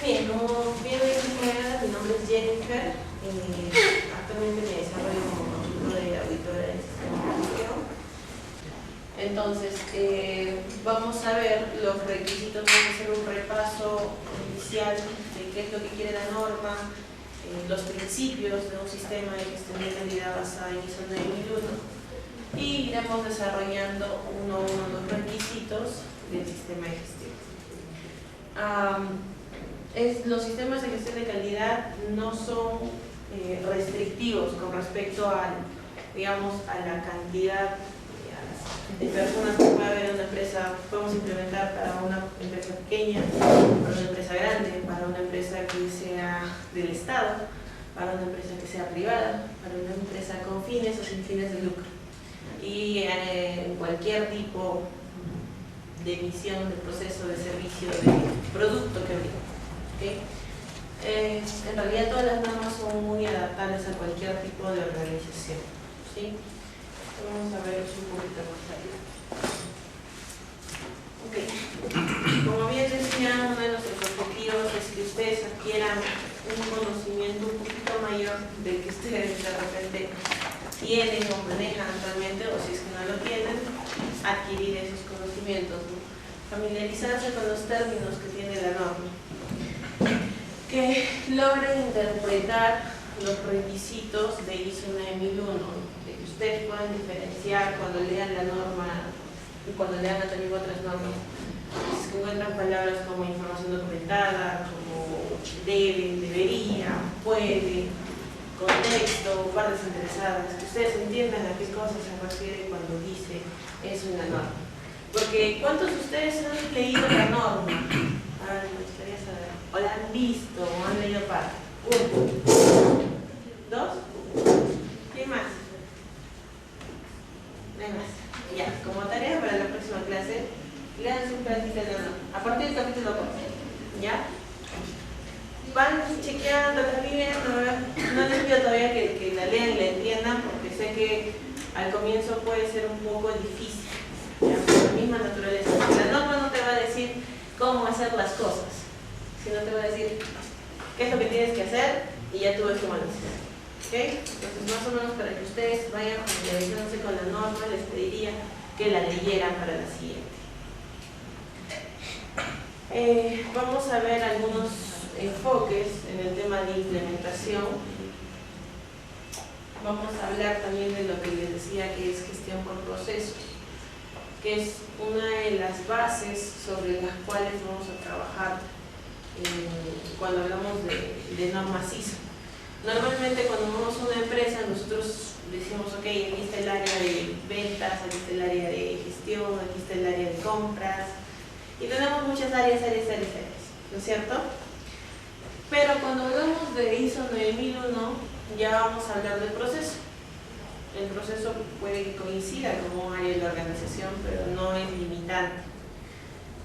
Bien, como bien dijo, mi nombre es Jennifer. Actualmente me desarrollo como consultora y auditora en sistema público. Entonces, vamos a ver los requisitos, vamos a hacer un repaso inicial de qué es lo que quiere la norma, los principios de un sistema de gestión de calidad basado en ISO 9001 y iremos desarrollando uno a uno los requisitos del sistema de gestión. Los sistemas de gestión de calidad no son restrictivos con respecto a la cantidad de personas que puede haber en una empresa. Podemos implementar para una empresa pequeña, para una empresa grande, para una empresa que sea del Estado, para una empresa que sea privada, para una empresa con fines o sin fines de lucro. Y en cualquier tipo de emisión, de proceso, de servicio, de producto que brinda. ¿Okay? En realidad todas las normas son muy adaptables a cualquier tipo de organización. ¿Sí? Vamos a ver un poquito más allá. Okay. Como bien decía, uno de nuestros objetivos es que ustedes adquieran un conocimiento un poquito mayor del que ustedes de repente tienen o manejan actualmente, o si es que no lo tienen, adquirir esos conocimientos, ¿no? Familiarizarse con los términos que tiene la norma, que logren interpretar los requisitos de ISO 9001, de que ustedes puedan diferenciar cuando lean la norma y cuando lean también otras normas. Si se encuentran palabras como información documentada, como debe, debería, puede, contexto, partes interesadas, que ustedes entiendan a qué cosas se refiere cuando dice eso en la norma. Porque ¿cuántos de ustedes han leído la norma? Me gustaría saber. ¿O la han visto o han leído parte? ¿Uno? ¿Dos? ¿Quién más? No hay más. Ya, como tarea para la próxima clase, lean su práctica de la norma. A partir del capítulo 4. ¿Ya? Van chequeando, la viendo. No les pido todavía que la lean y la entiendan, porque sé que al comienzo puede ser un poco difícil. ¿Ya? Por la misma naturaleza. La norma no te va a decir cómo hacer las cosas, sino te va a decir qué es lo que tienes que hacer y ya tú ves cómo lo haces. ¿Okay? Entonces, más o menos para que ustedes vayan familiarizándose con la norma, les pediría que la leyeran para la siguiente. Vamos a ver algunos enfoques en el tema de implementación. Vamos a hablar también de lo que les decía, que es gestión por procesos, que es una de las bases sobre las cuales vamos a trabajar cuando hablamos de normas ISO. Normalmente cuando vamos a una empresa nosotros decimos, ok, aquí está el área de ventas, aquí está el área de gestión, aquí está el área de compras, y tenemos muchas áreas, ¿no es cierto? Pero cuando hablamos de ISO 9001 ya vamos a hablar del proceso. El proceso puede que coincida con un área de la organización, pero no es limitante.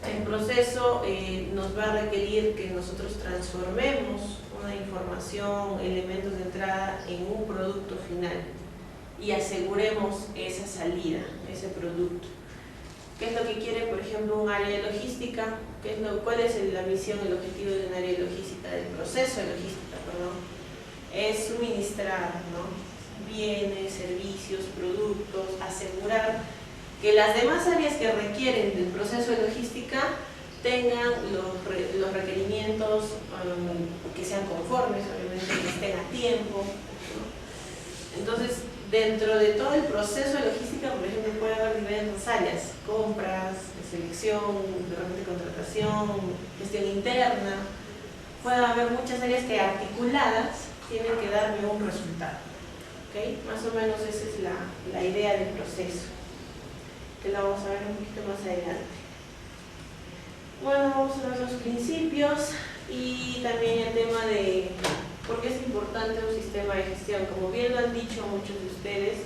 El proceso nos va a requerir que nosotros transformemos una información, elementos de entrada en un producto final y aseguremos esa salida, ese producto. ¿Qué es lo que quiere, por ejemplo, un área de logística? ¿Cuál es la misión, el objetivo de un área de logística, del proceso de logística, perdón? Es suministrar, ¿no?, bienes, servicios, productos, asegurar que las demás áreas que requieren del proceso de logística tengan los requerimientos que sean conformes, obviamente que estén a tiempo, ¿no? Entonces, dentro de todo el proceso de logística, por ejemplo, puede haber diversas áreas: compras, selección, de repente contratación, gestión interna. Puede haber muchas áreas que articuladas tienen que darme un resultado. ¿Okay? Más o menos esa es la idea del proceso, que la vamos a ver un poquito más adelante. Bueno, vamos a ver los principios y también el tema de por qué es importante un sistema de gestión. Como bien lo han dicho muchos de ustedes,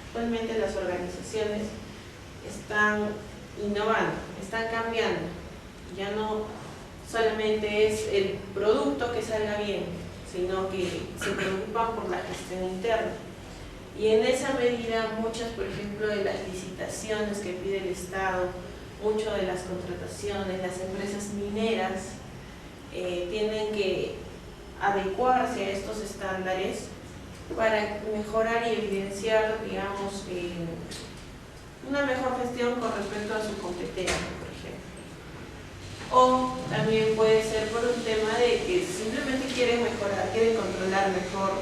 actualmente las organizaciones están innovando, están cambiando. Ya no solamente es el producto que salga bien, sino que se preocupan por la gestión interna. Y en esa medida, muchas, por ejemplo, de las licitaciones que pide el Estado, mucho de las contrataciones, las empresas mineras tienen que adecuarse a estos estándares para mejorar y evidenciar, digamos, una mejor gestión con respecto a su competencia, por ejemplo. O también puede ser por un tema de que simplemente quieren mejorar, quieren controlar mejor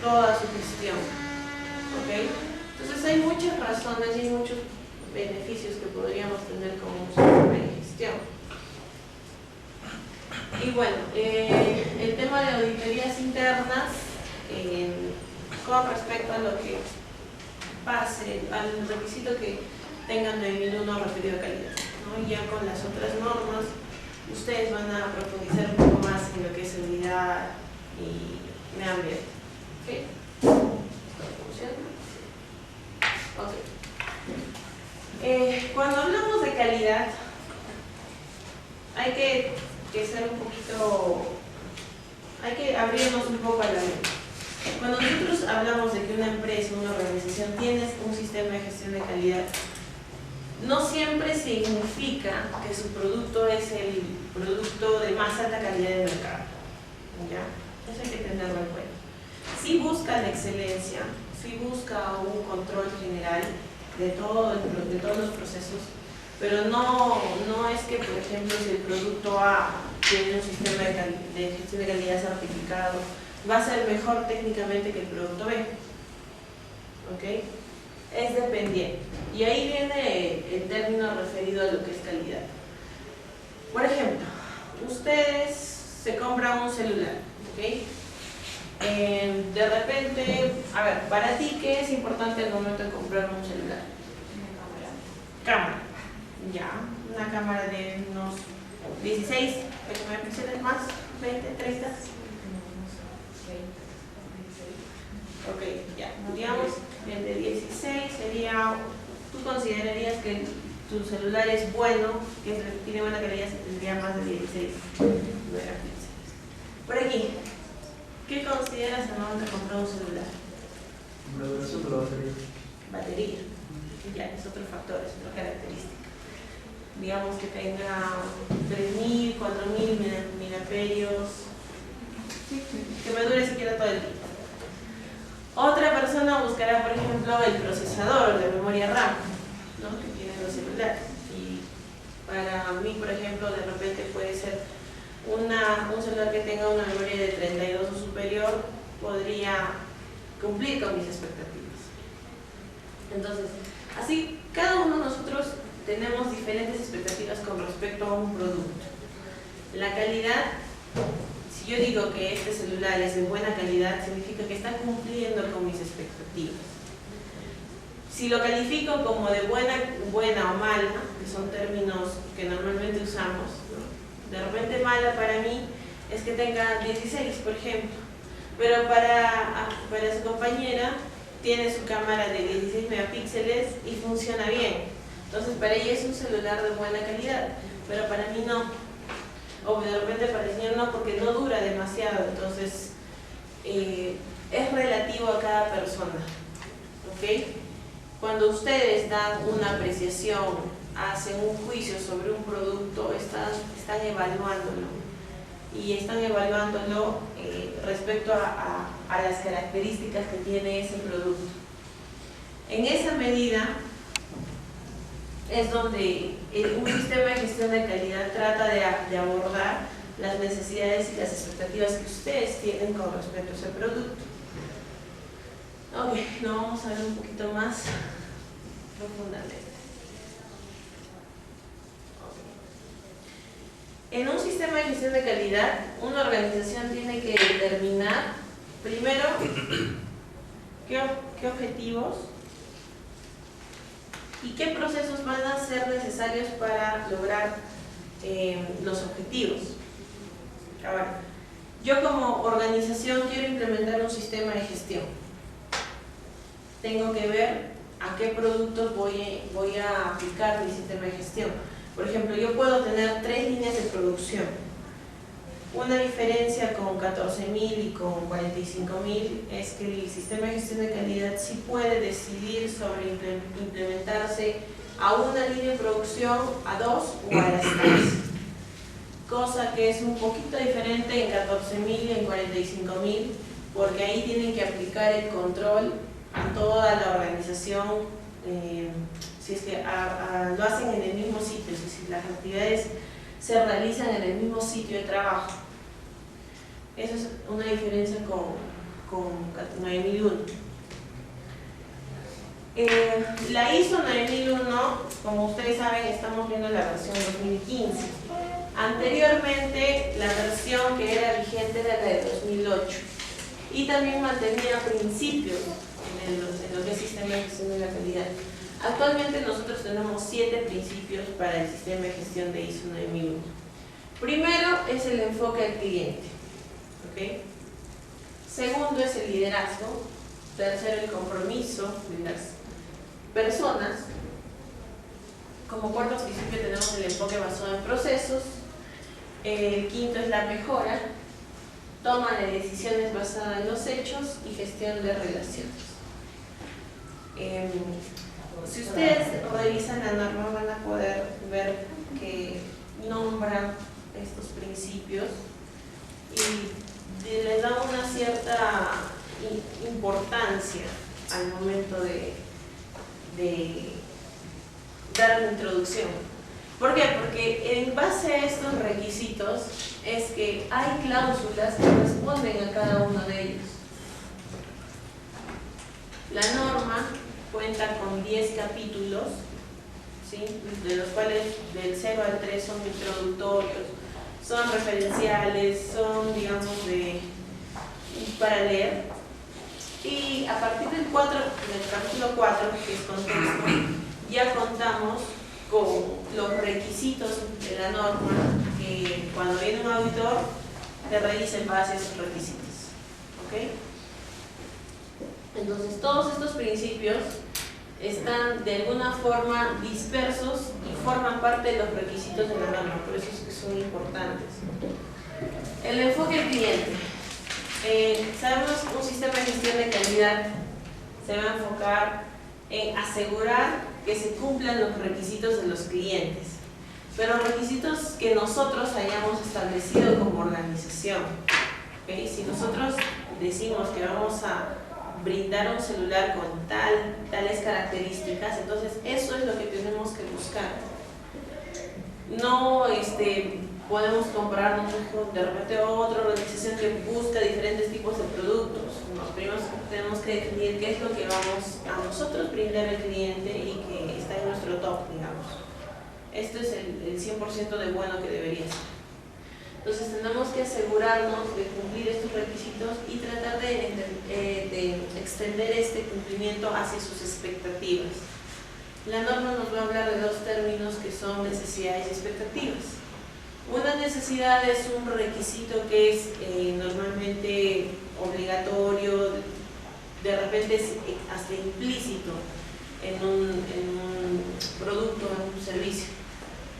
toda su gestión. ¿Okay? Entonces hay muchas razones y muchos beneficios que podríamos tener con un sistema de gestión. Y bueno, el tema de auditorías internas, con respecto a lo que pase, al requisito que tengan 9001 referido a calidad, ¿no? Y ya con las otras normas, ustedes van a profundizar un poco más en lo que es seguridad y medio ambiente. ¿Sí? ¿Funciona? Ok. Cuando hablamos de calidad, hay que ser un poquito, hay que abrirnos un poco a la mente. Cuando nosotros hablamos de que una empresa, una organización tiene un sistema de gestión de calidad, no siempre significa que su producto es el producto de más alta calidad del mercado. ¿Ya? Eso hay que tenerlo en cuenta. Sí busca la excelencia, sí busca un control general de todos los procesos, pero no es que, por ejemplo, si el producto A tiene un sistema de gestión de calidad certificado, va a ser mejor técnicamente que el producto B. ¿Ok? Es dependiente. Y ahí viene el término referido a lo que es calidad. Por ejemplo, ustedes se compran un celular, ¿ok? De repente, a ver, para ti, ¿qué es importante al momento de comprar un celular? Cámara. Ya, una cámara de unos 16 megapíxeles más, 20, 30. Ok, ya, digamos, el de 16 sería, tú considerarías que tu celular es bueno, que tiene buena calidad, si tendría más de 16 megapíxeles. Por aquí, ¿qué consideras al momento de comprar un celular? La duración de la batería. Batería, ya, es otro factor, es otra característica. Digamos que tenga 3000, 4000 miliamperios, que me dure siquiera todo el día. Otra persona buscará, por ejemplo, el procesador de memoria RAM, ¿no? Que tienen los celulares. Y para mí, por ejemplo, de repente puede ser un celular que tenga una memoria de 32 o superior, podría cumplir con mis expectativas. Entonces, así cada uno de nosotros tenemos diferentes expectativas con respecto a un producto. La calidad, si yo digo que este celular es de buena calidad, significa que está cumpliendo con mis expectativas. Si lo califico como de buena o mala, que son términos que normalmente usamos, ¿no? De repente mala para mí es que tenga 16, por ejemplo, pero para su compañera tiene su cámara de 16 megapíxeles y funciona bien. Entonces para ella es un celular de buena calidad, pero para mí no. O de repente para el señor no, porque no dura demasiado. Entonces es relativo a cada persona. ¿Ok? Cuando ustedes dan una apreciación, hacen un juicio sobre un producto, están evaluándolo. Y están evaluándolo respecto a las características que tiene ese producto. En esa medida es donde un sistema de gestión de calidad trata de abordar las necesidades y las expectativas que ustedes tienen con respecto a ese producto. Ok, lo vamos a ver un poquito más profundamente. En un sistema de gestión de calidad, una organización tiene que determinar primero qué objetivos y qué procesos van a ser necesarios para lograr los objetivos. Ahora, yo como organización quiero implementar un sistema de gestión. Tengo que ver a qué productos voy a aplicar mi sistema de gestión. Por ejemplo, yo puedo tener 3 líneas de producción. Una diferencia con 14.000 y con 45.000 es que el sistema de gestión de calidad sí puede decidir sobre implementarse a una línea de producción, a 2 o a las 3. cosa que es un poquito diferente en 14.000 y en 45.000, porque ahí tienen que aplicar el control a toda la organización, si es que lo hacen en el mismo sitio, es decir, las actividades se realizan en el mismo sitio de trabajo. Esa es una diferencia con 9001. La ISO 9001, como ustedes saben, estamos viendo la versión 2015. Anteriormente, la versión que era vigente era la de 2008 y también mantenía principios en lo que es sistema de gestión de la calidad. Actualmente nosotros tenemos 7 principios para el sistema de gestión de ISO 9001. Primero es el enfoque al cliente, ¿okay? Segundo es el liderazgo. Tercero, el compromiso de las personas. Como cuarto principio tenemos el enfoque basado en procesos. El quinto es la mejora, toma de decisiones basada en los hechos y gestión de relaciones. Si ustedes revisan la norma van a poder ver que nombran estos principios y les da una cierta importancia al momento de dar una introducción. ¿Por qué? Porque en base a estos requisitos es que hay cláusulas que responden a cada uno de ellos. La norma cuenta con 10 capítulos, ¿sí? De los cuales del 0 al 3 son introductorios, son referenciales, son, digamos, para leer. Y a partir del capítulo 4, que es contexto, ya contamos con los requisitos de la norma, que cuando viene un auditor te revisa en base a esos requisitos. ¿Okay? Entonces todos estos principios están de alguna forma dispersos y forman parte de los requisitos de la norma, por eso es que son importantes. El enfoque al cliente. Sabemos que un sistema de gestión de calidad se va a enfocar en asegurar que se cumplan los requisitos de los clientes, pero requisitos que nosotros hayamos establecido como organización. ¿Okay? Si nosotros decimos que vamos a brindar un celular con tales características, entonces eso es lo que tenemos que buscar. No podemos comprarnos de repente otra organización que busca diferentes tipos de productos. Primero tenemos que definir qué es lo que vamos a nosotros brindar al cliente y que está en nuestro top, digamos. Esto es el 100% de bueno que debería ser. Entonces tenemos que asegurarnos de cumplir estos requisitos y tratar de extender este cumplimiento hacia sus expectativas. La norma nos va a hablar de dos términos que son necesidades y expectativas. Una necesidad es un requisito que es normalmente obligatorio, de repente es hasta implícito en un producto, en un servicio.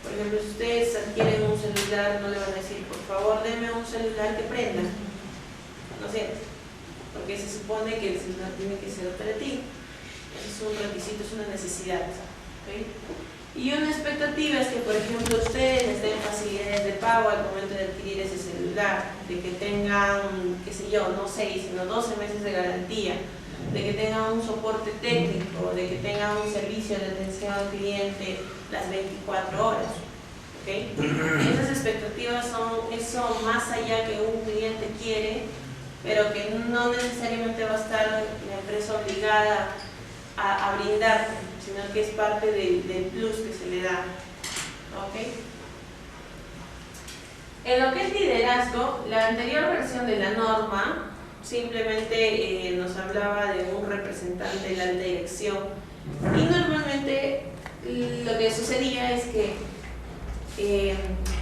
Por ejemplo, si ustedes adquieren un celular, no le van a decir, por favor, deme un celular que prenda, ¿no es cierto? Porque se supone que el celular tiene que ser operativo. Eso es un requisito, es una necesidad, ¿okay? Y una expectativa es que, por ejemplo, ustedes les den facilidades de pago al momento de adquirir ese celular, de que tengan, qué sé yo, no 6, sino 12 meses de garantía, de que tengan un soporte técnico, de que tengan un servicio de atención al cliente las 24 horas. ¿Okay? Esas expectativas son eso más allá que un cliente quiere, pero que no necesariamente va a estar la empresa obligada a brindar, sino que es parte del plus que se le da. ¿Okay? En lo que es liderazgo, la anterior versión de la norma simplemente nos hablaba de un representante de la alta dirección y normalmente lo que sucedía es que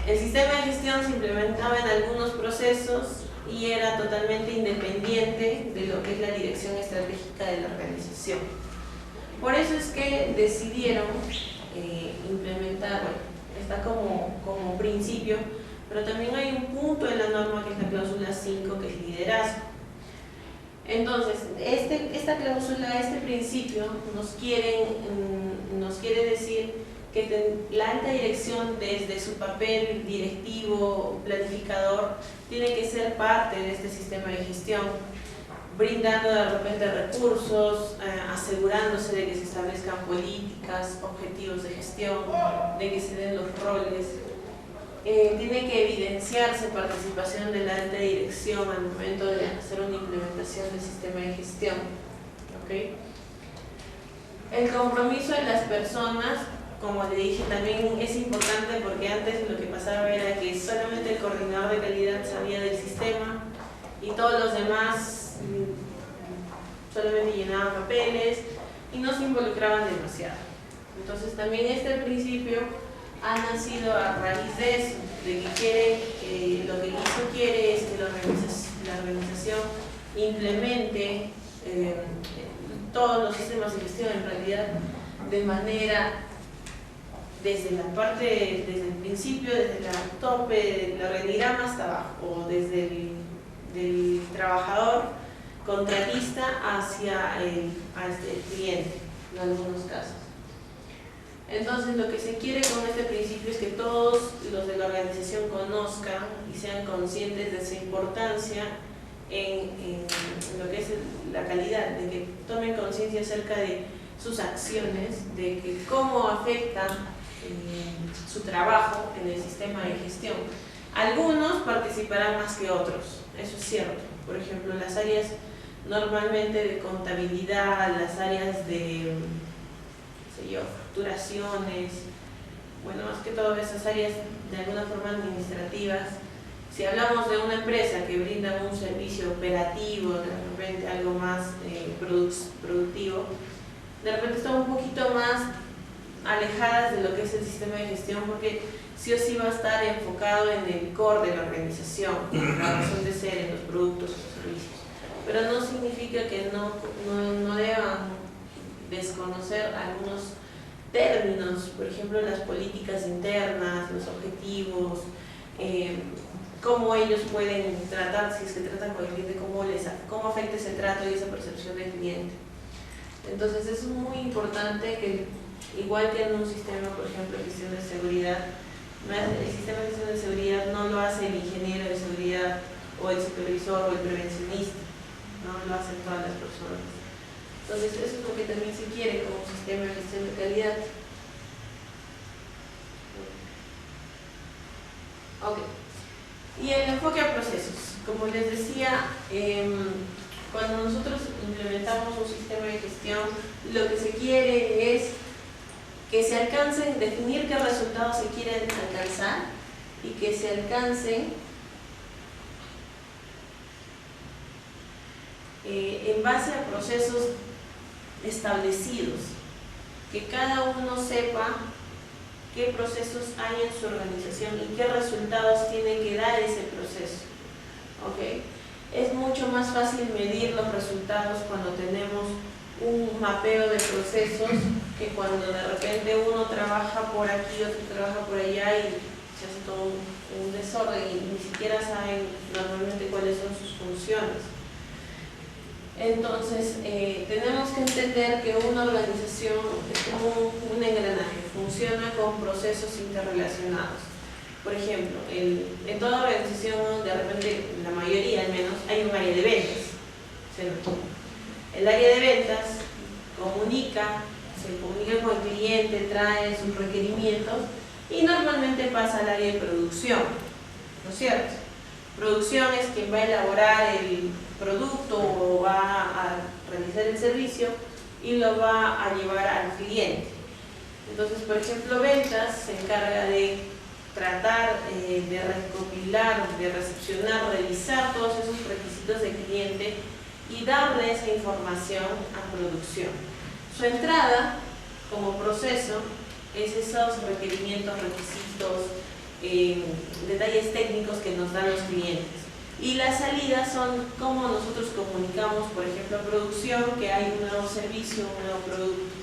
el sistema de gestión se implementaba en algunos procesos y era totalmente independiente de lo que es la dirección estratégica de la organización. Por eso es que decidieron implementar, está como principio, pero también hay un punto en la norma que es la cláusula 5, que es liderazgo. Entonces, esta cláusula, este principio nos quiere decir que la alta dirección desde su papel directivo, planificador, tiene que ser parte de este sistema de gestión, brindando de repente recursos, asegurándose de que se establezcan políticas, objetivos de gestión, de que se den los roles. Tiene que evidenciarse participación de la alta dirección al momento de hacer una implementación del sistema de gestión. ¿Okay? El compromiso de las personas, como le dije, también es importante porque antes lo que pasaba era que solamente el coordinador de calidad sabía del sistema y todos los demás solamente llenaban papeles y no se involucraban demasiado. Entonces también este principio ha nacido a raíz de eso, de que lo que el ISO quiere es que la organización implemente todos los sistemas de gestión en realidad de manera desde el principio, desde la tope, el organigrama hasta abajo, o desde del trabajador contratista hacia el cliente, en algunos casos. Entonces, lo que se quiere con este principio es que todos los de la organización conozcan y sean conscientes de su importancia en lo que es la calidad, de que tomen conciencia acerca de sus acciones, de que cómo afecta su trabajo en el sistema de gestión. Algunos participarán más que otros, eso es cierto. Por ejemplo, las áreas normalmente de contabilidad, las áreas de facturaciones, bueno, más que todo esas áreas de alguna forma administrativas. Si hablamos de una empresa que brinda un servicio operativo, de repente algo más productivo, de repente están un poquito más alejadas de lo que es el sistema de gestión, porque sí o sí va a estar enfocado en el core de la organización, en la razón de ser, en los productos o servicios. Pero no significa que no deban desconocer algunos términos, por ejemplo las políticas internas, los objetivos, cómo ellos pueden tratar, si es que tratan con el cliente, cómo afecta ese trato y esa percepción del cliente. Entonces es muy importante que, igual que en un sistema, por ejemplo, de gestión de seguridad, el sistema de gestión de seguridad no lo hace el ingeniero de seguridad o el supervisor o el prevencionista, no lo hacen todas las personas. Entonces eso es lo que también se quiere como sistema de gestión de calidad. Ok. Y el enfoque a procesos. Como les decía, cuando nosotros implementamos un sistema de gestión, lo que se quiere es que se alcancen, definir qué resultados se quieren alcanzar y que se alcancen en base a procesos establecidos, que cada uno sepa qué procesos hay en su organización y qué resultados tiene que dar ese proceso. ¿Okay? Es mucho más fácil medir los resultados cuando tenemos un mapeo de procesos que cuando de repente uno trabaja por aquí, otro trabaja por allá y se hace todo un desorden y ni siquiera saben normalmente cuáles son sus funciones. Entonces, tenemos que entender que una organización es como un engranaje, funciona con procesos interrelacionados. Por ejemplo, en toda organización, de repente, la mayoría al menos, hay un área de ventas. El área de ventas se comunica con el cliente, trae sus requerimientos y normalmente pasa al área de producción, ¿no es cierto? Producción es quien va a elaborar el producto o va a realizar el servicio y lo va a llevar al cliente. Entonces, por ejemplo, ventas se encarga de tratar de recopilar, de recepcionar, revisar todos esos requisitos del cliente y darle esa información a producción. Su entrada como proceso es esos requerimientos, requisitos, detalles técnicos que nos dan los clientes. Y las salidas son cómo nosotros comunicamos, por ejemplo, a producción que hay un nuevo servicio, un nuevo producto.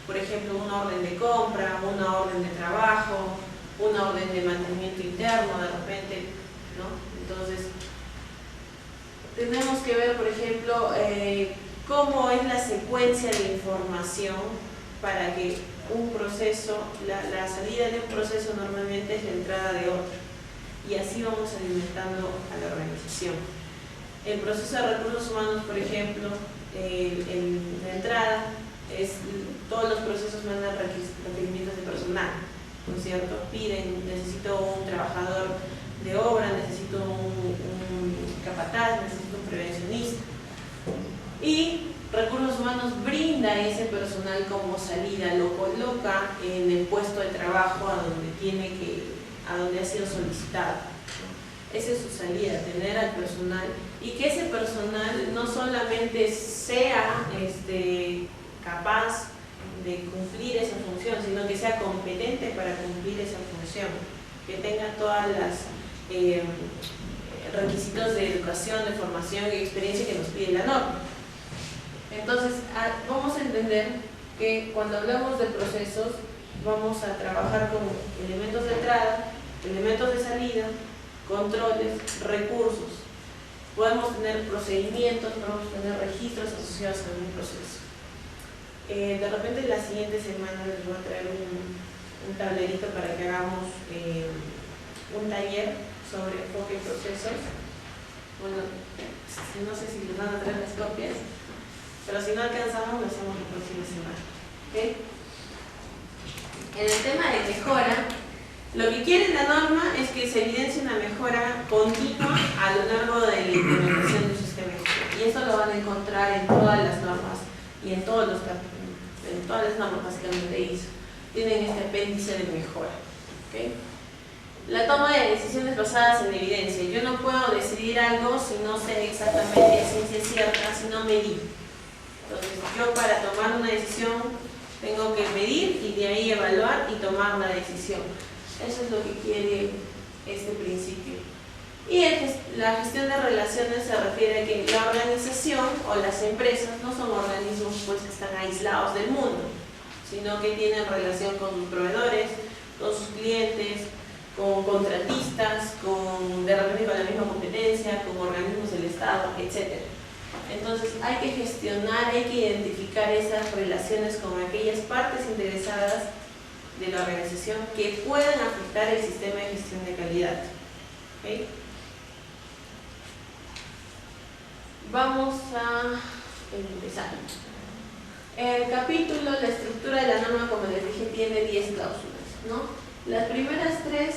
Por ejemplo, una orden de compra, una orden de trabajo, una orden de mantenimiento interno de repente, ¿no? Entonces, tenemos que ver, por ejemplo, cómo es la secuencia de información para que un proceso, la salida de un proceso normalmente es la entrada de otro, y así vamos alimentando a la organización. El proceso de recursos humanos, por ejemplo, la entrada es todos los procesos mandan requerimientos de personal, ¿no es cierto? Piden, necesito un trabajador de obra, necesito un capataz, necesito un prevencionista, y recursos humanos brinda ese personal como salida, lo coloca en el puesto de trabajo a donde ha sido solicitado. Esa es su salida, tener al personal, y que ese personal no solamente sea capaz de cumplir esa función, sino que sea competente para cumplir esa función, que tenga todas las requisitos de educación, de formación y experiencia que nos pide la norma. Entonces, vamos a entender que cuando hablamos de procesos, vamos a trabajar con elementos de entrada, elementos de salida, controles, recursos. Podemos tener procedimientos, podemos tener registros asociados a un proceso. De repente la siguiente semana les voy a traer un tablerito para que hagamos un taller sobre enfoque y procesos. Bueno, no sé si les van a traer las copias, pero si no alcanzamos lo hacemos la próxima semana. ¿Okay? En el tema de mejora, lo que quiere la norma es que se evidencie una mejora continua a lo largo de la implementación de un sistema de gestión. Y eso lo van a encontrar en todas las normas y en todas las normas básicamente ISO. Tienen este apéndice de mejora. ¿Okay? La toma de decisiones basadas en evidencia. Yo no puedo decidir algo si no sé exactamente a ciencia cierta, si no medí. Entonces, yo para tomar una decisión tengo que medir y de ahí evaluar y tomar la decisión. Eso es lo que quiere este principio. Y la gestión de relaciones se refiere a que la organización o las empresas no son organismos pues, que están aislados del mundo, sino que tienen relación con sus proveedores, con sus clientes, con contratistas, de repente con la misma competencia, con organismos del Estado, etc. Entonces hay que gestionar, hay que identificar esas relaciones con aquellas partes interesadas de la organización que puedan afectar el sistema de gestión de calidad. ¿Okay? Vamos a empezar. El capítulo, la estructura de la norma, como les dije, tiene 10 cláusulas, ¿no? Las primeras 3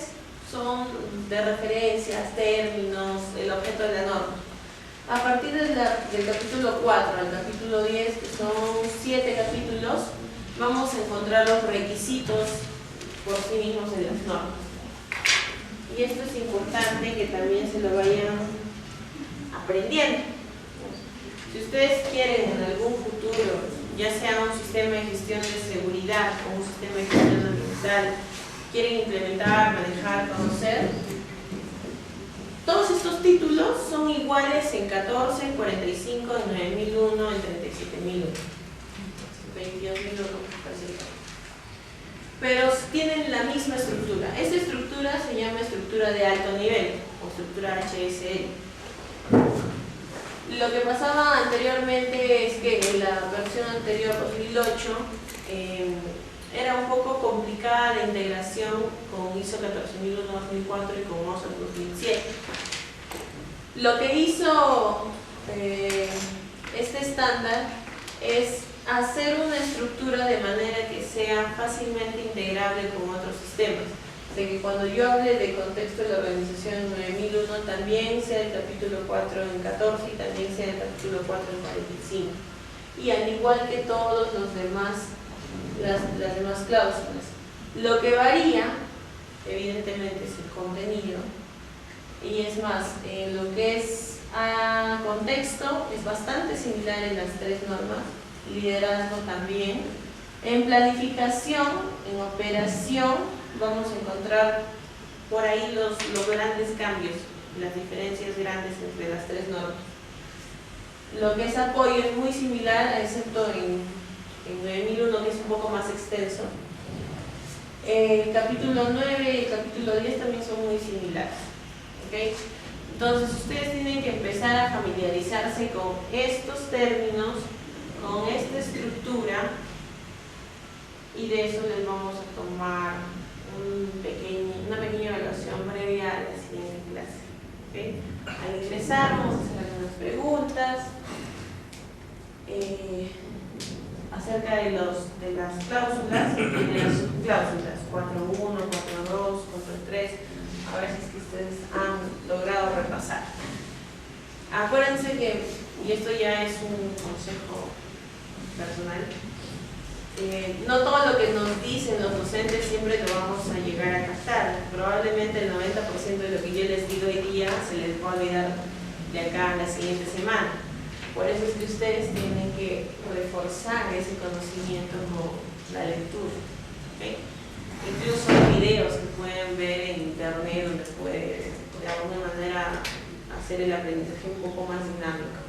son de referencias, términos, el objeto de la norma. A partir del capítulo 4 al capítulo 10, que son 7 capítulos, vamos a encontrar los requisitos por sí mismos de las normas. Y esto es importante que también se lo vayan aprendiendo. Si ustedes quieren en algún futuro, ya sea un sistema de gestión de seguridad o un sistema de gestión ambiental, quieren implementar, manejar, conocer, todos estos títulos son iguales en 14, en 45, en 9001, en 37001. 22.001, pero tienen la misma estructura. Esta estructura se llama estructura de alto nivel o estructura HSL. Lo que pasaba anteriormente es que en la versión anterior, 2008, era un poco complicada la integración con ISO 14001-2004 y con OSA 2007. Lo que hizo este estándar es hacer una estructura de manera que sea fácilmente integrable con otros sistemas. De que cuando yo hable de contexto de la organización 9001, también sea el capítulo 4 en 14 y también sea el capítulo 4 en 45. Y al igual que todos los demás, las demás cláusulas. Lo que varía, evidentemente, es el contenido. Y es más, lo que es contexto es bastante similar en las 3 normas. Liderazgo también. En planificación, en operación, vamos a encontrar por ahí los grandes cambios, las diferencias grandes entre las 3 normas. Lo que es apoyo es muy similar, excepto en 9001, que es un poco más extenso. El capítulo 9 y el capítulo 10 también son muy similares. ¿Okay? Entonces ustedes tienen que empezar a familiarizarse con estos términos, con esta estructura, y de eso les vamos a tomar una pequeña evaluación previa a la siguiente clase. ¿Okay? Al ingresar vamos a hacer algunas preguntas acerca de las cláusulas y de las subcláusulas 4.1, 4.2, 4.3, a ver si es que ustedes han logrado repasar. Acuérdense que, y esto ya es un consejo personal, no todo lo que nos dicen los docentes siempre lo vamos a llegar a captar. Probablemente el 90% de lo que yo les digo hoy día se les va a olvidar de acá a la siguiente semana. Por eso es que ustedes tienen que reforzar ese conocimiento con la lectura. ¿Okay? Incluso hay videos que pueden ver en internet donde puede de alguna manera hacer el aprendizaje un poco más dinámico.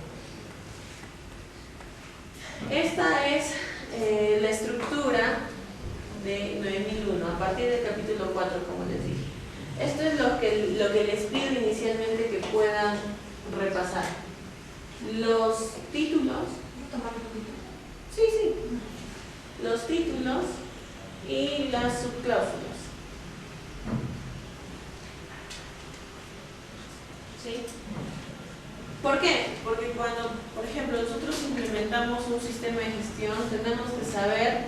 Esta es la estructura de 9001 a partir del capítulo 4, como les dije. Esto es lo que les pido inicialmente que puedan repasar. Los títulos, sí, los títulos y las subcláusulas. ¿Sí? ¿Por qué? Porque cuando, por ejemplo, nosotros implementamos un sistema de gestión, tenemos que saber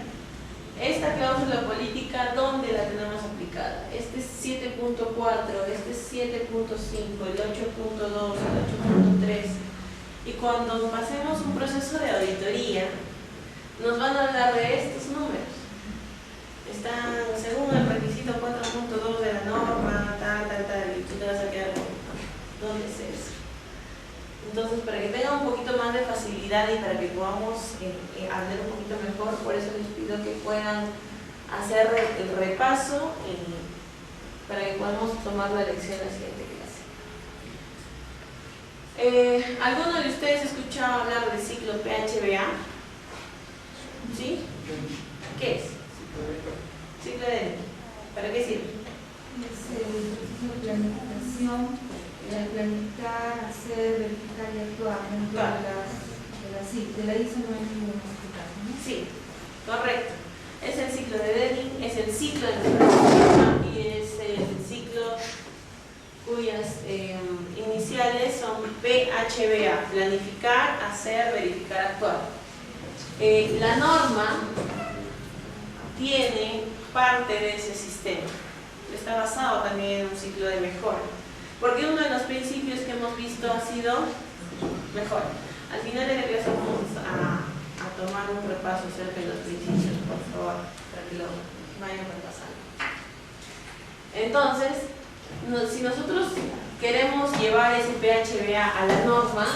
esta cláusula política, ¿dónde la tenemos aplicada? Este es 7.4, este es 7.5, el 8.2, el 8.3. Y cuando pasemos un proceso de auditoría, nos van a hablar de estos números. Están según el requisito 4.2 de la norma, tal, y tú te vas a quedar con, ¿dónde es eso? Entonces, para que tengan un poquito más de facilidad y para que podamos hablar un poquito mejor, por eso les pido que puedan hacer el repaso para que podamos tomar la lección la siguiente clase. ¿Alguno de ustedes ha escuchado hablar del ciclo PHBA? ¿Sí? ¿Qué es? Ciclo de Deming. ¿Para qué sirve? Es el proceso de planificación, planificar, hacer, verificar y actuar dentro de la ISO 9001 en este caso, ¿no? Sí, correcto. Es el ciclo de Deming, es el ciclo de nuestra sistema y es el ciclo cuyas iniciales son PHBA, planificar, hacer, verificar, actuar. La norma tiene parte de ese sistema. Está basado también en un ciclo de mejora. Porque uno de los principios que hemos visto ha sido mejora. Al final de la clase vamos a tomar un repaso acerca de los principios, por favor, para que lo vayan repasando. Entonces, si nosotros queremos llevar ese PHBA a la norma,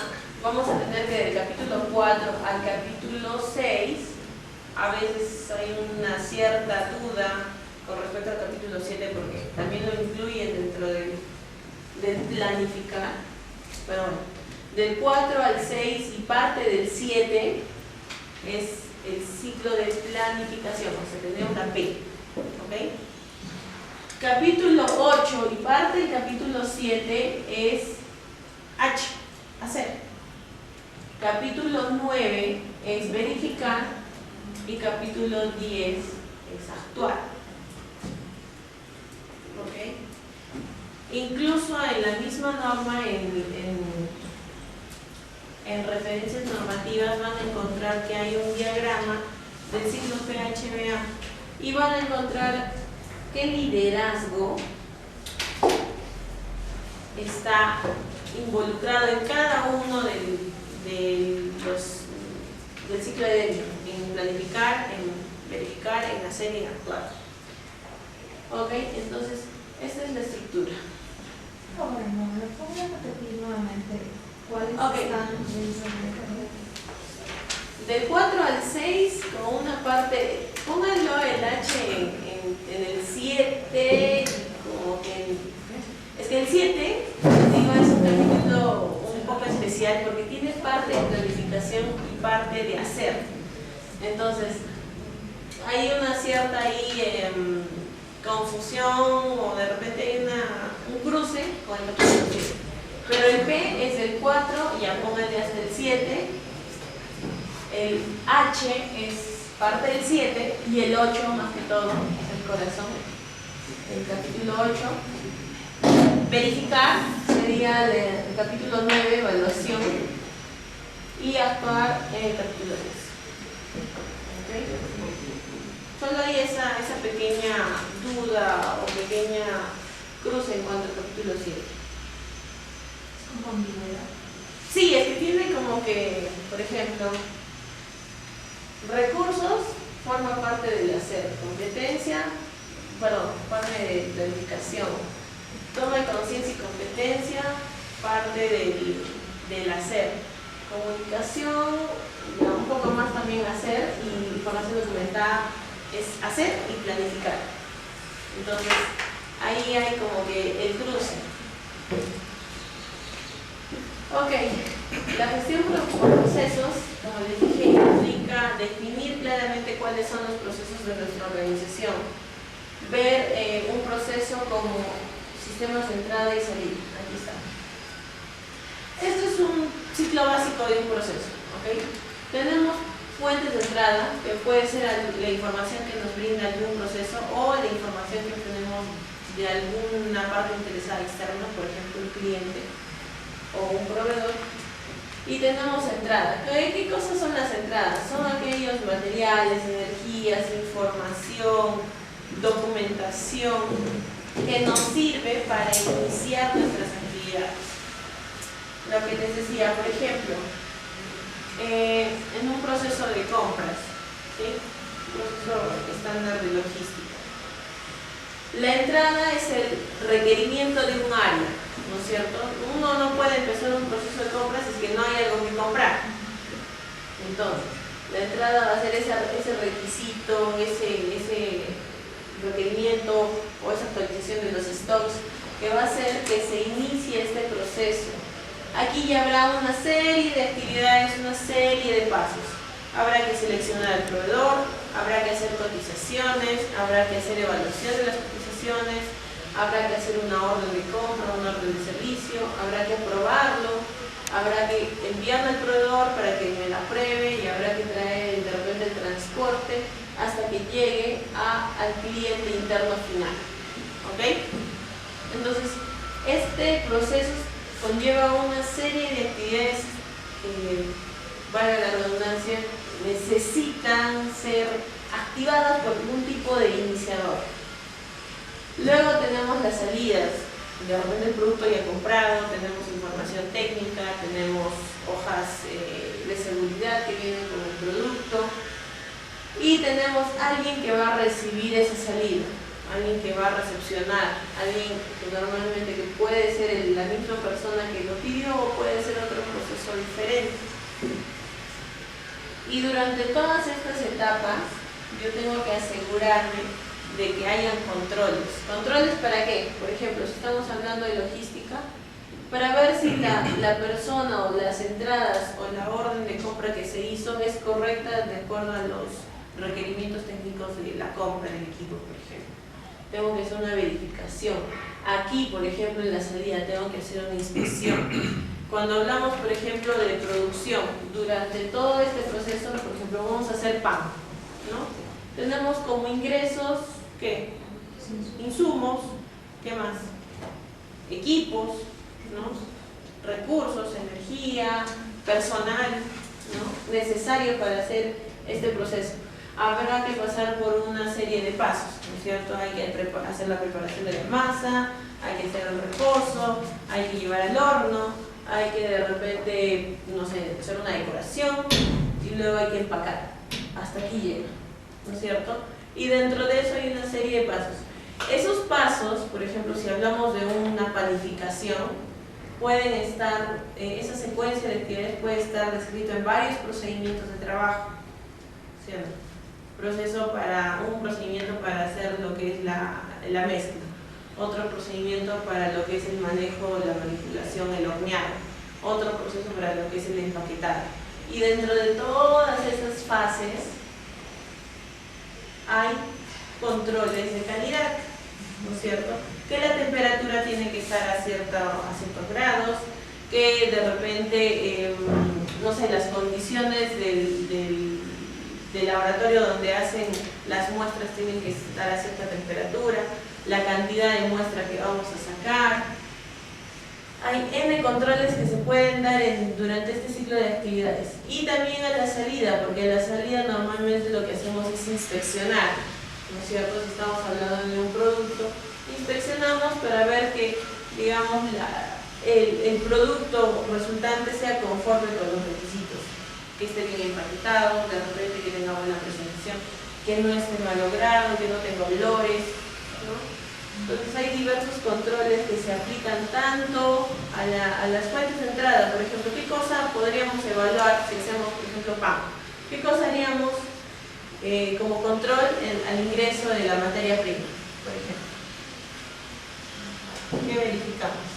vamos a tener que del capítulo 4 al capítulo 6, a veces hay una cierta duda con respecto al capítulo 7 porque también lo incluyen dentro del planificar, pero bueno, del 4 al 6 y parte del 7 es el ciclo de planificación, o sea, tenemos la P, ¿ok? Capítulo 8 y parte del capítulo 7 es H, hacer. Capítulo 9 es verificar y capítulo 10 es actuar. ¿Ok? Incluso en la misma norma, en referencias normativas, van a encontrar que hay un diagrama del ciclo PHBA y van a encontrar que liderazgo está involucrado en cada uno del ciclo de Deming, en planificar, en verificar, en hacer y en actuar. Ok, entonces esta es la estructura. Ahora no, ¿me puedo repetir nuevamente cuáles están dentro del 4 al 6 con una parte, pónganlo el H en el 7, como que es que el 7, digo, es un capítulo un poco especial porque tiene parte de planificación y parte de hacer. Entonces, hay una cierta ahí confusión o de repente hay un cruce con el capítulo 7. Pero el P es del 4, ya pónganle hasta el 7. El H es parte del 7 y el 8 más que todo, es el corazón, el capítulo 8. Verificar sería el capítulo 9, evaluación, y actuar en el capítulo 10. ¿Okay? Solo hay esa pequeña duda o pequeña cruce en cuanto al capítulo 7. Es como ambigüedad. Sí, es que tiene como que, por ejemplo, recursos forma parte del hacer, competencia, parte de planificación, toma de conciencia y competencia, parte del hacer, comunicación, ya un poco más también hacer, y información documentada es hacer y planificar. Entonces, ahí hay como que el cruce. Ok, la gestión por procesos, como les dije, implica definir claramente cuáles son los procesos de nuestra organización, ver un proceso como sistemas de entrada y salida. Aquí está. Esto es un ciclo básico de un proceso. ¿Okay? Tenemos fuentes de entrada, que puede ser la información que nos brinda algún proceso o la información que tenemos de alguna parte interesada externa, por ejemplo, un cliente o un proveedor. Y tenemos entrada. ¿Qué cosas son las entradas? Son aquellos materiales, energías, información, documentación que nos sirve para iniciar nuestras actividades. Lo que les decía, por ejemplo, en un proceso de compras, ¿sí? Un proceso estándar de logística. La entrada es el requerimiento de un área, ¿no es cierto? Uno no puede empezar un proceso de compras si es que no hay algo que comprar. Entonces, la entrada va a ser ese requisito, ese requerimiento o esa actualización de los stocks que va a hacer que se inicie este proceso. Aquí ya habrá una serie de actividades, una serie de pasos. Habrá que seleccionar al proveedor, habrá que hacer cotizaciones, habrá que hacer evaluación de las cotizaciones, habrá que hacer una orden de compra, una orden de servicio, habrá que aprobarlo, habrá que enviarlo al proveedor para que me la apruebe y habrá que traer de repente el transporte hasta que llegue al cliente interno final. ¿Ok? Entonces, este proceso conlleva una serie de actividades que, valga la redundancia, necesitan ser activadas por algún tipo de iniciador. Luego tenemos las salidas. De repente el producto ya comprado, tenemos información técnica, tenemos hojas de seguridad que vienen con el producto y tenemos alguien que va a recibir esa salida, alguien que va a recepcionar, alguien que normalmente que puede ser la misma persona que lo pidió o puede ser otro proceso diferente. Y durante todas estas etapas yo tengo que asegurarme de que hayan controles. ¿Controles para qué? Por ejemplo, si estamos hablando de logística, para ver si la persona o las entradas o la orden de compra que se hizo es correcta de acuerdo a los requerimientos técnicos de la compra del equipo, por ejemplo. Tengo que hacer una verificación. Aquí, por ejemplo, en la salida tengo que hacer una inspección. Cuando hablamos, por ejemplo, de producción, durante todo este proceso, por ejemplo, vamos a hacer pan, ¿no? Tenemos como ingresos, ¿qué? Insumos, ¿qué más? Equipos, ¿no? Recursos, energía, personal, ¿no? Necesario para hacer este proceso. Habrá que pasar por una serie de pasos, ¿no es cierto? Hay que hacer la preparación de la masa, hay que hacer el reposo, hay que llevar al horno, hay que de repente, no sé, hacer una decoración y luego hay que empacar. Hasta aquí llega, ¿no es cierto? Y dentro de eso hay una serie de pasos. Esos pasos, por ejemplo, si hablamos de una planificación, pueden estar, esa secuencia de actividades puede estar descrito en varios procedimientos de trabajo, ¿cierto? Un procedimiento para hacer lo que es la mezcla, otro procedimiento para lo que es el manejo, la manipulación, el horneado, otro proceso para lo que es el empaquetado. Y dentro de todas esas fases hay controles de calidad, ¿no es cierto? Que la temperatura tiene que estar a ciertos grados, que de repente, no sé, las condiciones del del laboratorio donde hacen las muestras tienen que estar a cierta temperatura, la cantidad de muestra que vamos a sacar. Hay N controles que se pueden dar durante este ciclo de actividades. Y también a la salida, porque a la salida normalmente lo que hacemos es inspeccionar, ¿no es cierto? Si estamos hablando de un producto, inspeccionamos para ver que, digamos, el producto resultante sea conforme con los requisitos, que esté bien empaquetado, de repente que tenga buena presentación, que no esté malogrado, que no tenga olores, ¿no? Entonces hay diversos controles que se aplican tanto a las fuentes de entrada. Por ejemplo, ¿qué cosa podríamos evaluar si hacemos, por ejemplo, pan? ¿Qué cosa haríamos como control al ingreso de la materia prima, por ejemplo? ¿Qué verificamos?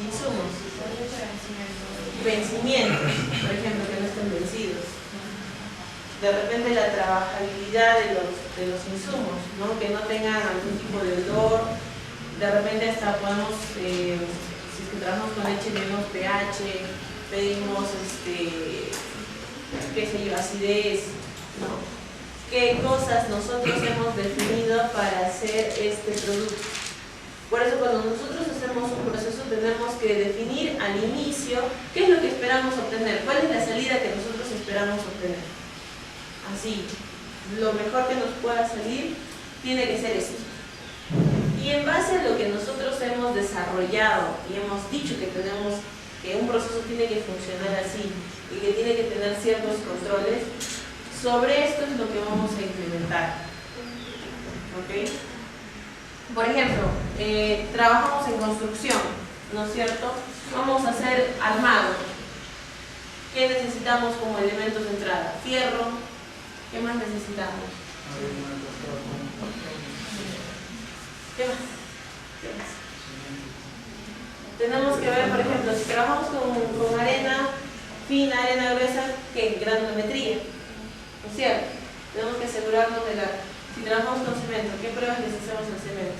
Insumos. Vencimientos, por ejemplo, que no estén vencidos. De repente la trabajabilidad de los insumos, ¿no? Que no tengan algún tipo de olor. De repente hasta podemos, si es que trabajamos con leche, pedimos pH, pedimos, qué sé yo, acidez, ¿no? ¿Qué cosas nosotros hemos definido para hacer este producto? Por eso cuando nosotros hacemos un proceso tenemos que definir al inicio qué es lo que esperamos obtener, cuál es la salida que nosotros esperamos obtener. Así, lo mejor que nos pueda salir tiene que ser esto. Y en base a lo que nosotros hemos desarrollado y hemos dicho que tenemos, que un proceso tiene que funcionar así y que tiene que tener ciertos controles, sobre esto es lo que vamos a implementar. ¿Ok? Por ejemplo, trabajamos en construcción, ¿no es cierto? Vamos a hacer armado. ¿Qué necesitamos como elementos de entrada? Fierro. ¿Qué más necesitamos? ¿Qué más? ¿Qué más? Tenemos que ver, por ejemplo, si trabajamos con arena fina, arena gruesa, ¿qué? Granulometría, ¿no es cierto? Tenemos que asegurarnos de la... Si trabajamos con cemento, ¿qué pruebas les hacemos al cemento?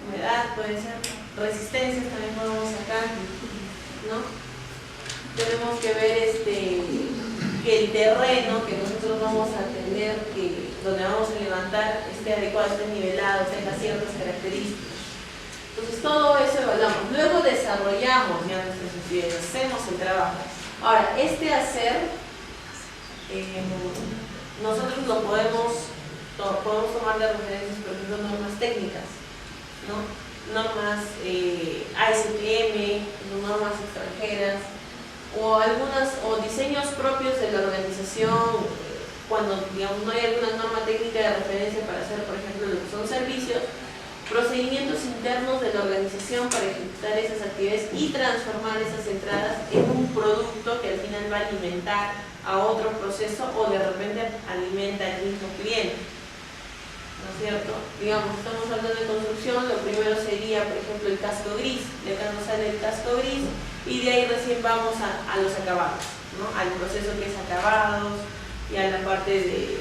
Humedad, puede ser. Resistencias también podemos sacar, ¿no? Tenemos que ver que el terreno que nosotros vamos a tener, donde vamos a levantar, esté adecuado, esté nivelado, tenga ciertas características. Entonces todo eso evaluamos. Luego desarrollamos ya nuestras actividades, hacemos el trabajo. Ahora, hacer, nosotros lo podemos tomar de referencias, por ejemplo, normas técnicas, ¿no? Normas ASTM, normas extranjeras, o diseños propios de la organización, cuando digamos no hay alguna norma técnica de referencia para hacer, por ejemplo, lo que son servicios, procedimientos internos de la organización para ejecutar esas actividades y transformar esas entradas en un producto que al final va a alimentar a otro proceso o de repente alimenta al mismo cliente, ¿no es cierto? Digamos, estamos hablando de construcción, lo primero sería, por ejemplo, el casco gris. De acá nos sale el casco gris y de ahí recién vamos a los acabados, ¿no? Al proceso que es acabados y a la parte de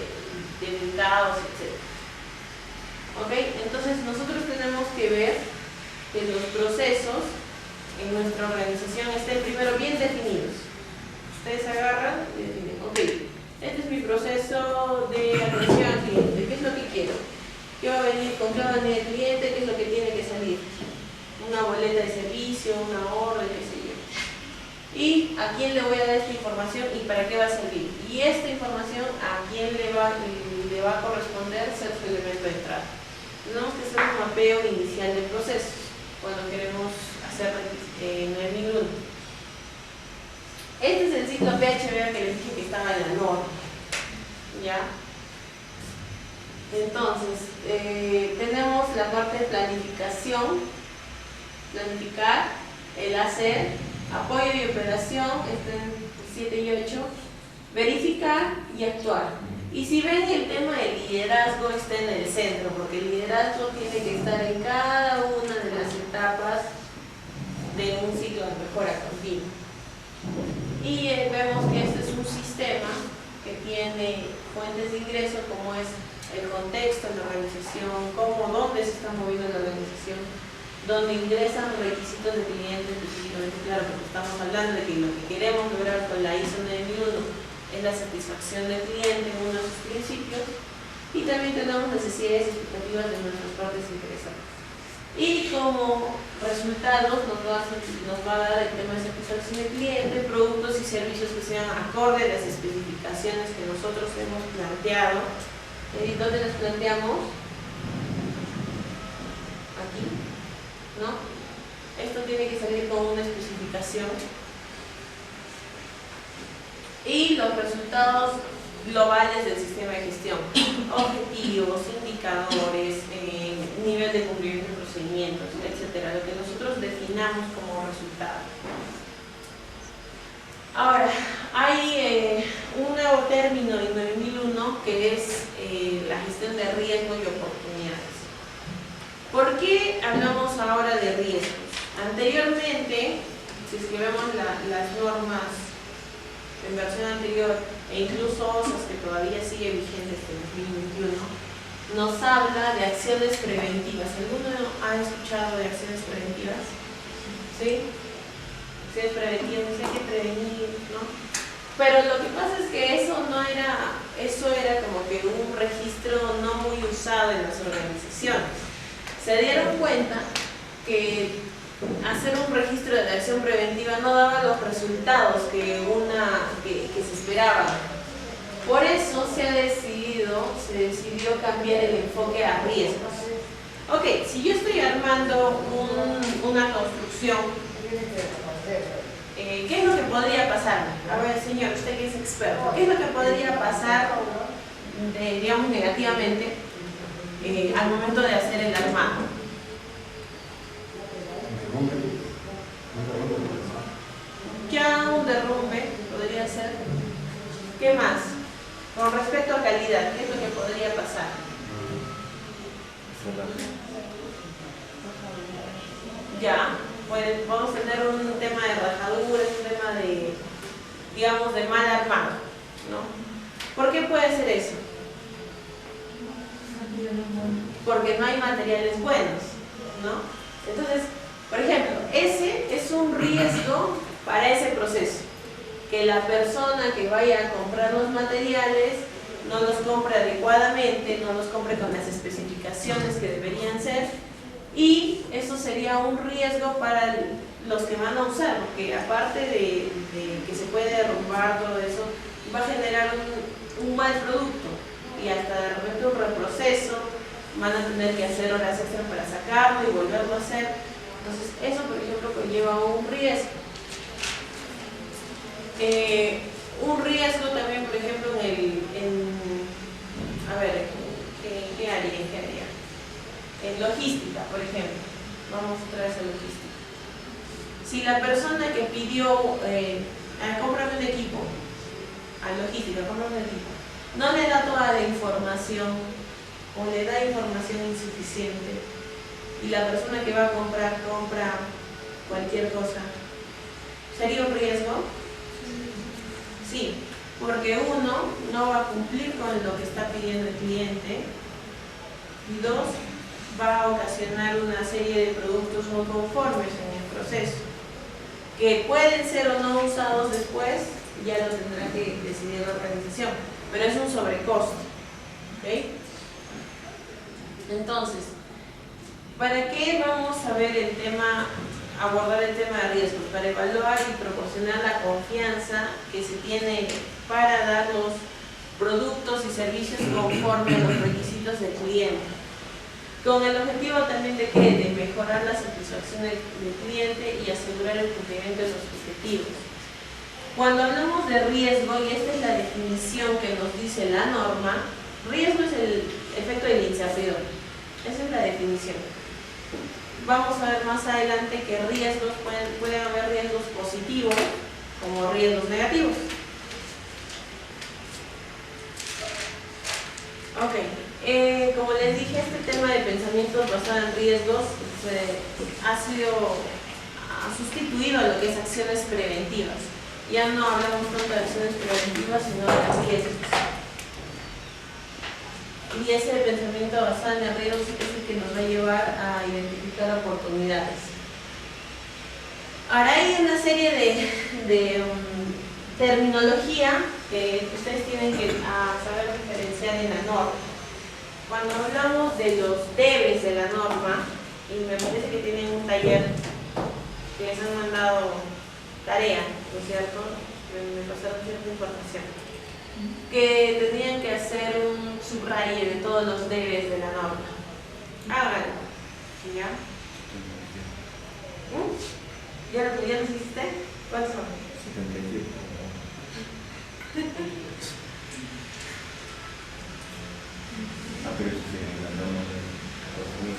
dentados, etc. ¿Ok? Entonces nosotros tenemos que ver que los procesos en nuestra organización estén primero bien definidos. Ustedes agarran y definen, ok, este es mi proceso de atención al cliente, ¿qué es lo que quiero? ¿Qué va a venir, con qué va a venir el cliente? ¿Qué es lo que tiene que salir? Una boleta de servicio, una orden, qué sé yo. ¿Y a quién le voy a dar esta información y para qué va a servir? Y esta información, ¿a quién le va a corresponder ser su elemento de entrada? Tenemos que hacer un mapeo inicial del proceso cuando queremos hacer 9001. Este es el ciclo PHBA que les dije que estaba en la norma, ¿ya? Entonces, tenemos la parte de planificación, planificar, el hacer, apoyo y operación, estén 7 y 8, verificar y actuar. Y si ven, el tema del liderazgo está en el centro, porque el liderazgo tiene que estar en cada una de las etapas de un ciclo de mejora continua. Y vemos que este es un sistema que tiene fuentes de ingreso como es el contexto, la organización, dónde se está moviendo la organización, donde ingresan requisitos de cliente específicamente, claro, porque estamos hablando de que lo que queremos lograr con la ISO 9001 es la satisfacción del cliente en uno de sus principios, y también tenemos necesidades y expectativas de nuestras partes interesadas. Y como resultados nos va a dar el tema de satisfacción del cliente, productos y servicios que sean acorde a las especificaciones que nosotros hemos planteado. ¿Y dónde las planteamos? Aquí, ¿no? Esto tiene que salir con una especificación. Y los resultados globales del sistema de gestión, objetivos, indicadores, nivel de cumplimiento de procedimientos, etcétera, lo que nosotros definamos como resultado. Ahora, hay un nuevo término en 9001 que es la gestión de riesgos y oportunidades. ¿Por qué hablamos ahora de riesgos? Anteriormente, si es que vemos las normas en versión anterior, e incluso OSAS, que todavía sigue vigente hasta el 2021, nos habla de acciones preventivas. ¿Alguno ha escuchado de acciones preventivas? ¿Sí? Acciones preventivas, hay que prevenir, ¿no? Pero lo que pasa es que eso era como que un registro no muy usado en las organizaciones. Se dieron cuenta que hacer un registro de acción preventiva no daba los resultados que se esperaban. Por eso se decidió cambiar el enfoque a riesgos. Ok, si yo estoy armando una construcción, ¿qué es lo que podría pasar? A ver, señor, usted que es experto, ¿qué es lo que podría pasar, digamos, negativamente al momento de hacer el armado? Ya un derrumbe podría ser. ¿Qué más? Con respecto a calidad, ¿qué es lo que podría pasar? Ya, vamos a tener un tema de rajaduras, un tema de, digamos, de mal armado, ¿no? ¿Por qué puede ser eso? Porque no hay materiales buenos, ¿no? Entonces, por ejemplo, ese es un riesgo para ese proceso. Que la persona que vaya a comprar los materiales no los compre adecuadamente, no los compre con las especificaciones que deberían ser, y eso sería un riesgo para los que van a usar, porque aparte de que se puede derrumbar todo eso, va a generar un mal producto y hasta de repente un reproceso, van a tener que hacer horas extra para sacarlo y volverlo a hacer. Entonces eso, por ejemplo, conlleva un riesgo. Un riesgo también, por ejemplo, ¿qué haría? En logística, por ejemplo. Vamos otra vez a logística. Si la persona que pidió, cómprame un equipo, a logística, cómprame un equipo, no le da toda la información o le da información insuficiente, y la persona que va a compra cualquier cosa, ¿sería un riesgo? Sí, porque uno, no va a cumplir con lo que está pidiendo el cliente, y dos, va a ocasionar una serie de productos no conformes en el proceso, que pueden ser o no usados después, ya lo tendrá que decidir la organización, pero es un sobrecosto. ¿Okay? Entonces, ¿para qué vamos a ver abordar el tema de riesgos? Para evaluar y proporcionar la confianza que se tiene para dar los productos y servicios conforme a los requisitos del cliente, con el objetivo también de mejorar la satisfacción del cliente y asegurar el cumplimiento de los objetivos. Cuando hablamos de riesgo, y esta es la definición que nos dice la norma, riesgo es el efecto de la incertidumbre. Esa es la definición. Vamos a ver más adelante que riesgos pueden haber riesgos positivos como riesgos negativos. Ok, como les dije, este tema de pensamientos basados en riesgos ha sustituido a lo que es acciones preventivas. Ya no hablamos tanto de acciones preventivas, sino de las riesgos. Y ese pensamiento basado en riesgos es el que que nos va a llevar a identificar oportunidades. Ahora hay una serie de terminología que ustedes tienen que saber diferenciar en la norma. Cuando hablamos de los debes de la norma, y me parece que tienen un taller que les han mandado tarea, ¿no es cierto? Me pasaron cierta información. Que tenían que hacer un subraye de todos los debes de la norma. Háganlo. ¿Ya? ¿Ya lo hiciste? ¿Cuántos son? 77. Pero eso sí, la norma de 2000.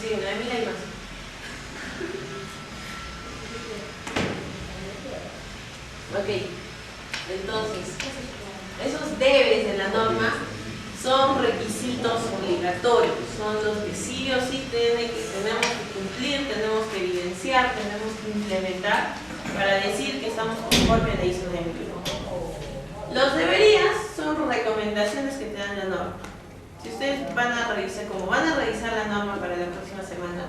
Sí, 9000 hay más. Ok, entonces, esos debes de la norma son requisitos obligatorios, son los que sí o sí tenemos que cumplir, tenemos que evidenciar, tenemos que implementar para decir que estamos conforme a la ISO 9001. Los deberías son recomendaciones que te dan la norma. Si ustedes van a revisar, como van a revisar la norma para la próxima semana,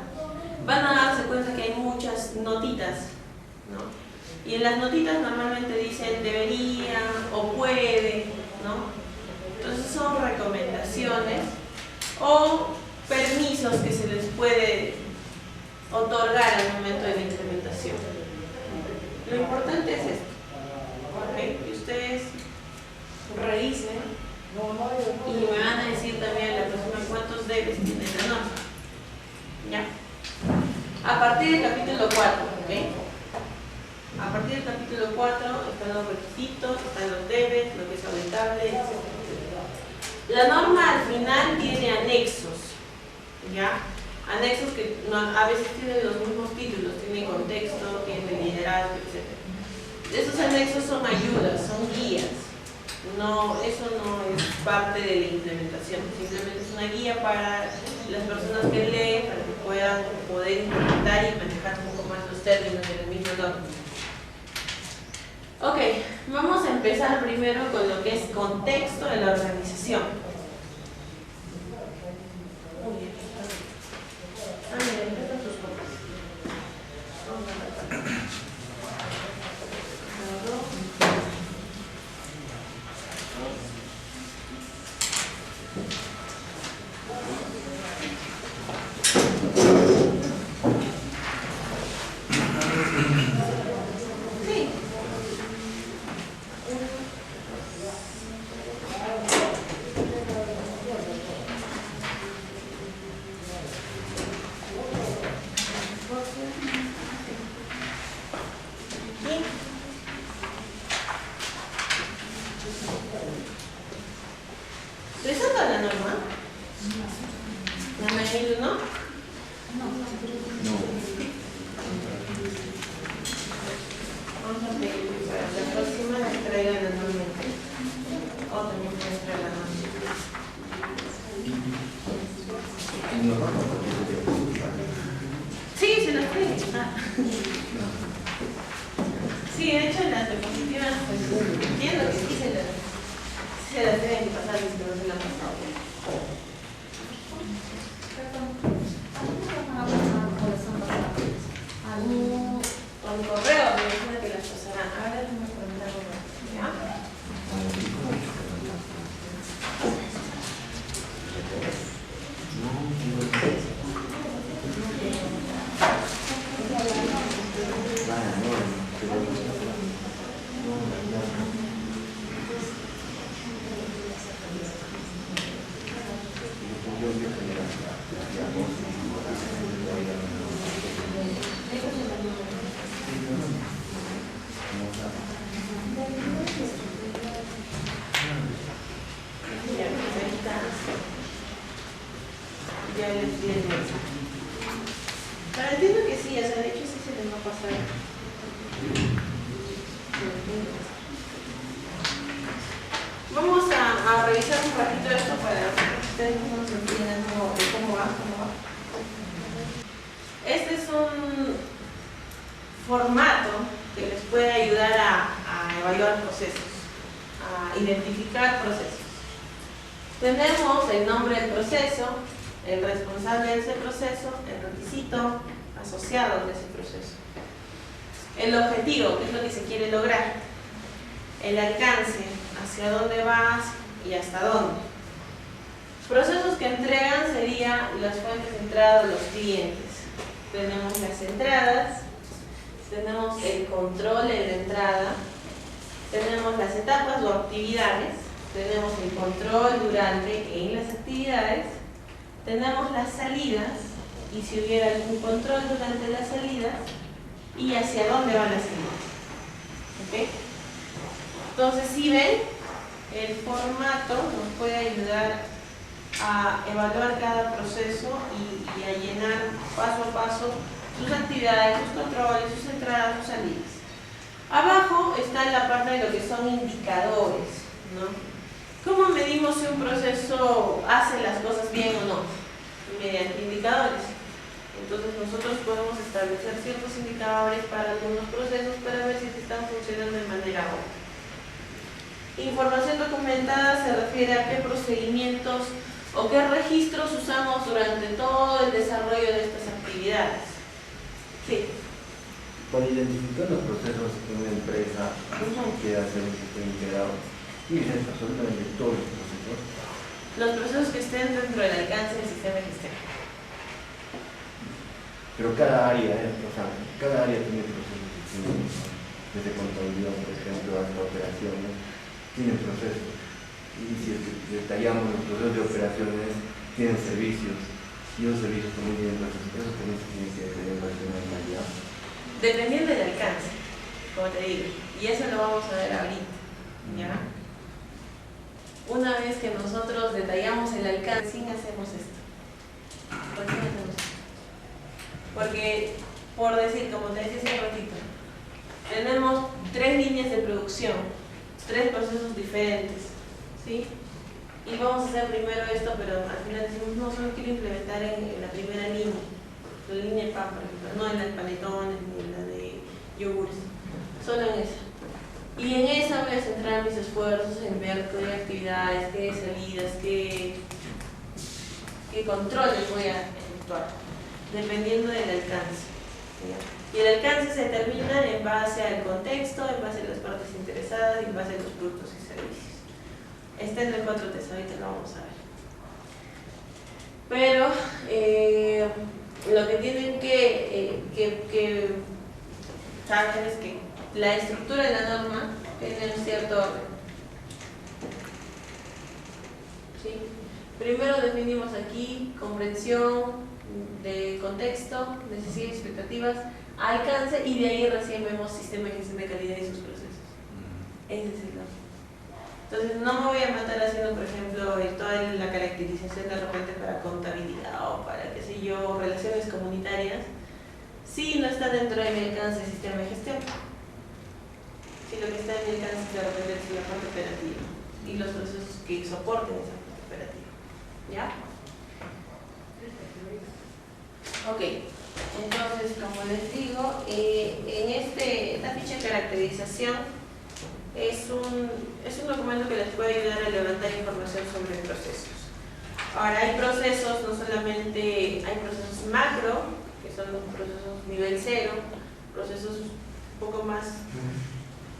van a darse cuenta que hay muchas notitas, ¿no? Y en las notitas normalmente dicen debería o puede, ¿no? Entonces son recomendaciones o permisos que se les puede otorgar al momento de la implementación. Lo importante es esto, ¿ok? Que ustedes revisen y me van a decir también la próxima cuántos debes tiene la norma. ¿Ya? A partir del capítulo 4, ¿ok? A partir del capítulo 4 están los requisitos, están los debes, lo que es auditable, etc. La norma al final tiene anexos, ¿ya? Anexos que a veces tienen los mismos títulos, tienen contexto, tienen liderazgo, etc. Esos anexos son ayudas, son guías. No, eso no es parte de la implementación, simplemente es una guía para las personas que leen, para que puedan poder implementar y manejar un poco más los términos de la misma norma. Ok, vamos a empezar primero con lo que es contexto de la organización. Muy bien. Mira, empiezan tus copas. Sí, de hecho las diapositivas, pues, entiendo que sí se las deben que pasar, si no se las han pasado. Con correo, me imagino que las pasarán. Ahora déjame preguntar correo. ¿Ya? Ya les di el mensaje. Pero entiendo que sí, o sea, de hecho sí se les va a pasar. Vamos a revisar un ratito esto para que ustedes no se entiendan cómo va. Este es un formato que les puede ayudar a evaluar procesos, a identificar procesos. Tenemos el nombre del proceso, el responsable de ese proceso, el requisito asociado de ese proceso, el objetivo, que es lo que se quiere lograr, el alcance, hacia dónde vas y hasta dónde. Procesos que entregan serían las fuentes de entrada de los clientes. Tenemos las entradas, tenemos el control en la entrada, tenemos las etapas o actividades, tenemos el control durante en las actividades, tenemos las salidas y si hubiera algún control durante las salidas y hacia dónde van las salidas. ¿Ok? Entonces, si ven, el formato nos puede ayudar a evaluar cada proceso y a llenar paso a paso sus actividades, sus controles, sus entradas, sus salidas. Abajo está la parte de lo que son indicadores, ¿no? ¿Cómo medimos si un proceso hace las cosas bien o no? Mediante indicadores. Entonces nosotros podemos establecer ciertos indicadores para algunos procesos para ver si están funcionando de manera óptima. Información documentada se refiere a qué procedimientos o qué registros usamos durante todo el desarrollo de estas actividades. Sí. Para identificar los procesos en una empresa que hace un sistema integrado, tiene que ser absolutamente todos los procesos. Los procesos que estén dentro del alcance del sistema de gestión. Pero cada área, cada área tiene procesos distintos, desde contabilidad, por ejemplo, hasta operaciones, tienen procesos. Y si detallamos los procesos de operaciones, tienen servicios, y los servicios también tienen procesos, eso también se tiene que tener racionalidad. Dependiendo del alcance, como te digo, y eso lo vamos a ver ahorita, ¿ya? Una vez que nosotros detallamos el alcance, sí hacemos esto. ¿Por qué hacemos esto? Porque, por decir, como te decía hace un ratito, tenemos 3 líneas de producción, 3 procesos diferentes, ¿sí? Y vamos a hacer primero esto, pero al final decimos, no, solo quiero implementar en la primera línea, la línea de pan, por ejemplo, no en las panetones ni en la de yogures, solo en esa. Y en esa voy a centrar mis esfuerzos en ver qué actividades, qué salidas, qué controles voy a efectuar, dependiendo del alcance. ¿Ya? Y el alcance se determina en base al contexto, en base a las partes interesadas y en base a los productos y servicios. Está en el 4Ts, ahorita lo vamos a ver. Pero lo que tienen que saber es que la estructura de la norma tiene un cierto orden. ¿Sí? Primero definimos aquí comprensión de contexto, necesidades, expectativas, alcance, y de ahí recién vemos sistema de gestión de calidad y sus procesos. Ese es el orden. Entonces no me voy a matar haciendo, por ejemplo, toda la caracterización de repente para contabilidad o para, qué sé yo, relaciones comunitarias, si no está dentro de mi alcance el sistema de gestión. Si lo que está en mi alcance de repente es la parte operativa y los procesos que soporten esa parte operativa. ¿Ya? Ok, entonces como les digo, en esta ficha de caracterización es un documento que les puede ayudar a levantar información sobre procesos. Ahora hay procesos, no solamente hay procesos macro, que son los procesos nivel 0, procesos un poco más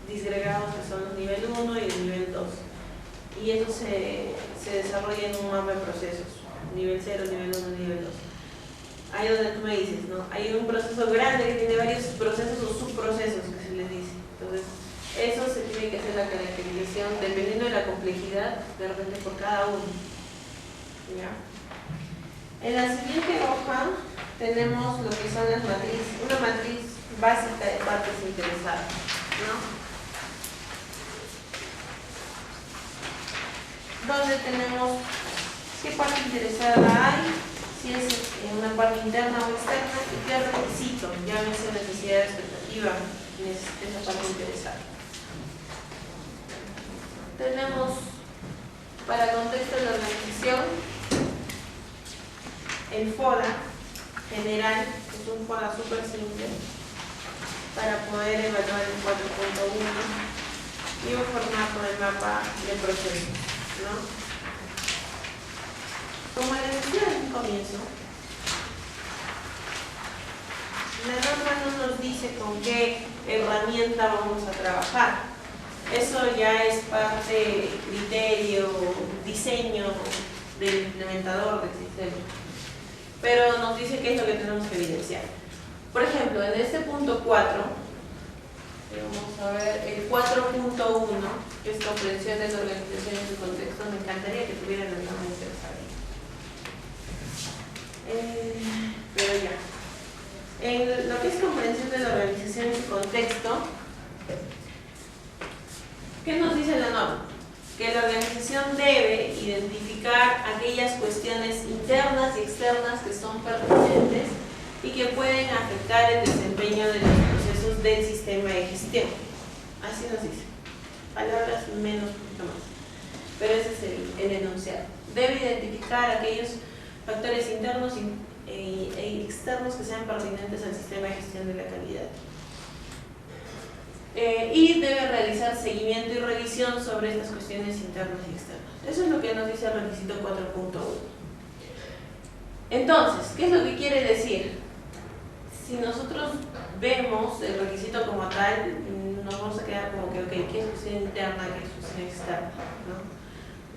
disgregados que son los nivel 1 y el nivel 2. Y eso se desarrolla en un mapa de procesos, nivel 0, nivel 1, nivel 2. Ahí donde tú me dices, ¿no? Hay un proceso grande que tiene varios procesos o subprocesos que se les dice. Entonces, eso se tiene que hacer la caracterización dependiendo de la complejidad, de repente por cada uno. ¿Ya? En la siguiente hoja tenemos lo que son las matrices, una matriz básica de partes interesadas, ¿no? Donde tenemos qué parte interesada hay, si es en una parte interna o externa, y qué requisito, llámese necesidad, expectativa, esa parte interesada. Tenemos para contexto de la organización el FODA general, que es un FODA súper simple para poder evaluar el 4.1 y un formato de mapa de procesos, ¿no? comienzo, la norma no nos dice con qué herramienta vamos a trabajar. Eso ya es parte, criterio, diseño del implementador del sistema. Pero nos dice qué es lo que tenemos que evidenciar. Por ejemplo, en este punto 4, vamos a ver el 4.1, que es comprensión de la organización en su contexto. Me encantaría que tuvieran la norma interesada. Pero ya. En lo que es comprensión de la organización en su contexto, ¿qué nos dice la norma? Que la organización debe identificar aquellas cuestiones internas y externas que son pertinentes y que pueden afectar el desempeño de los procesos del sistema de gestión. Así nos dice. Palabras menos, poquito más. Pero ese es el enunciado. Debe identificar aquellos factores internos e externos que sean pertinentes al sistema de gestión de la calidad. Y debe realizar seguimiento y revisión sobre estas cuestiones internas y externas. Eso es lo que nos dice el requisito 4.1. Entonces, ¿qué es lo que quiere decir? Si nosotros vemos el requisito como tal, nos vamos a quedar como que, ok, ¿qué es cuestión interna, qué es cuestión externa? ¿No?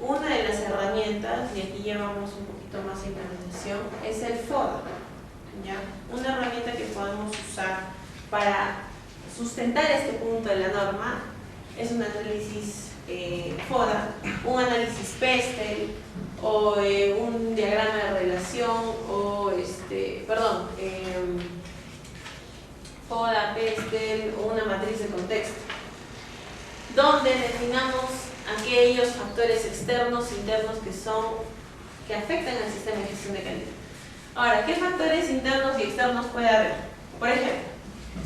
Una de las herramientas, y aquí llevamos un poquito más de implementación, es el FODA. ¿Ya? Una herramienta que podemos usar para sustentar este punto de la norma es un análisis FODA, un análisis PESTEL o un diagrama de relación o FODA, PESTEL o una matriz de contexto, donde definamos aquellos factores externos e internos que afectan al sistema de gestión de calidad. Ahora, ¿qué factores internos y externos puede haber? Por ejemplo,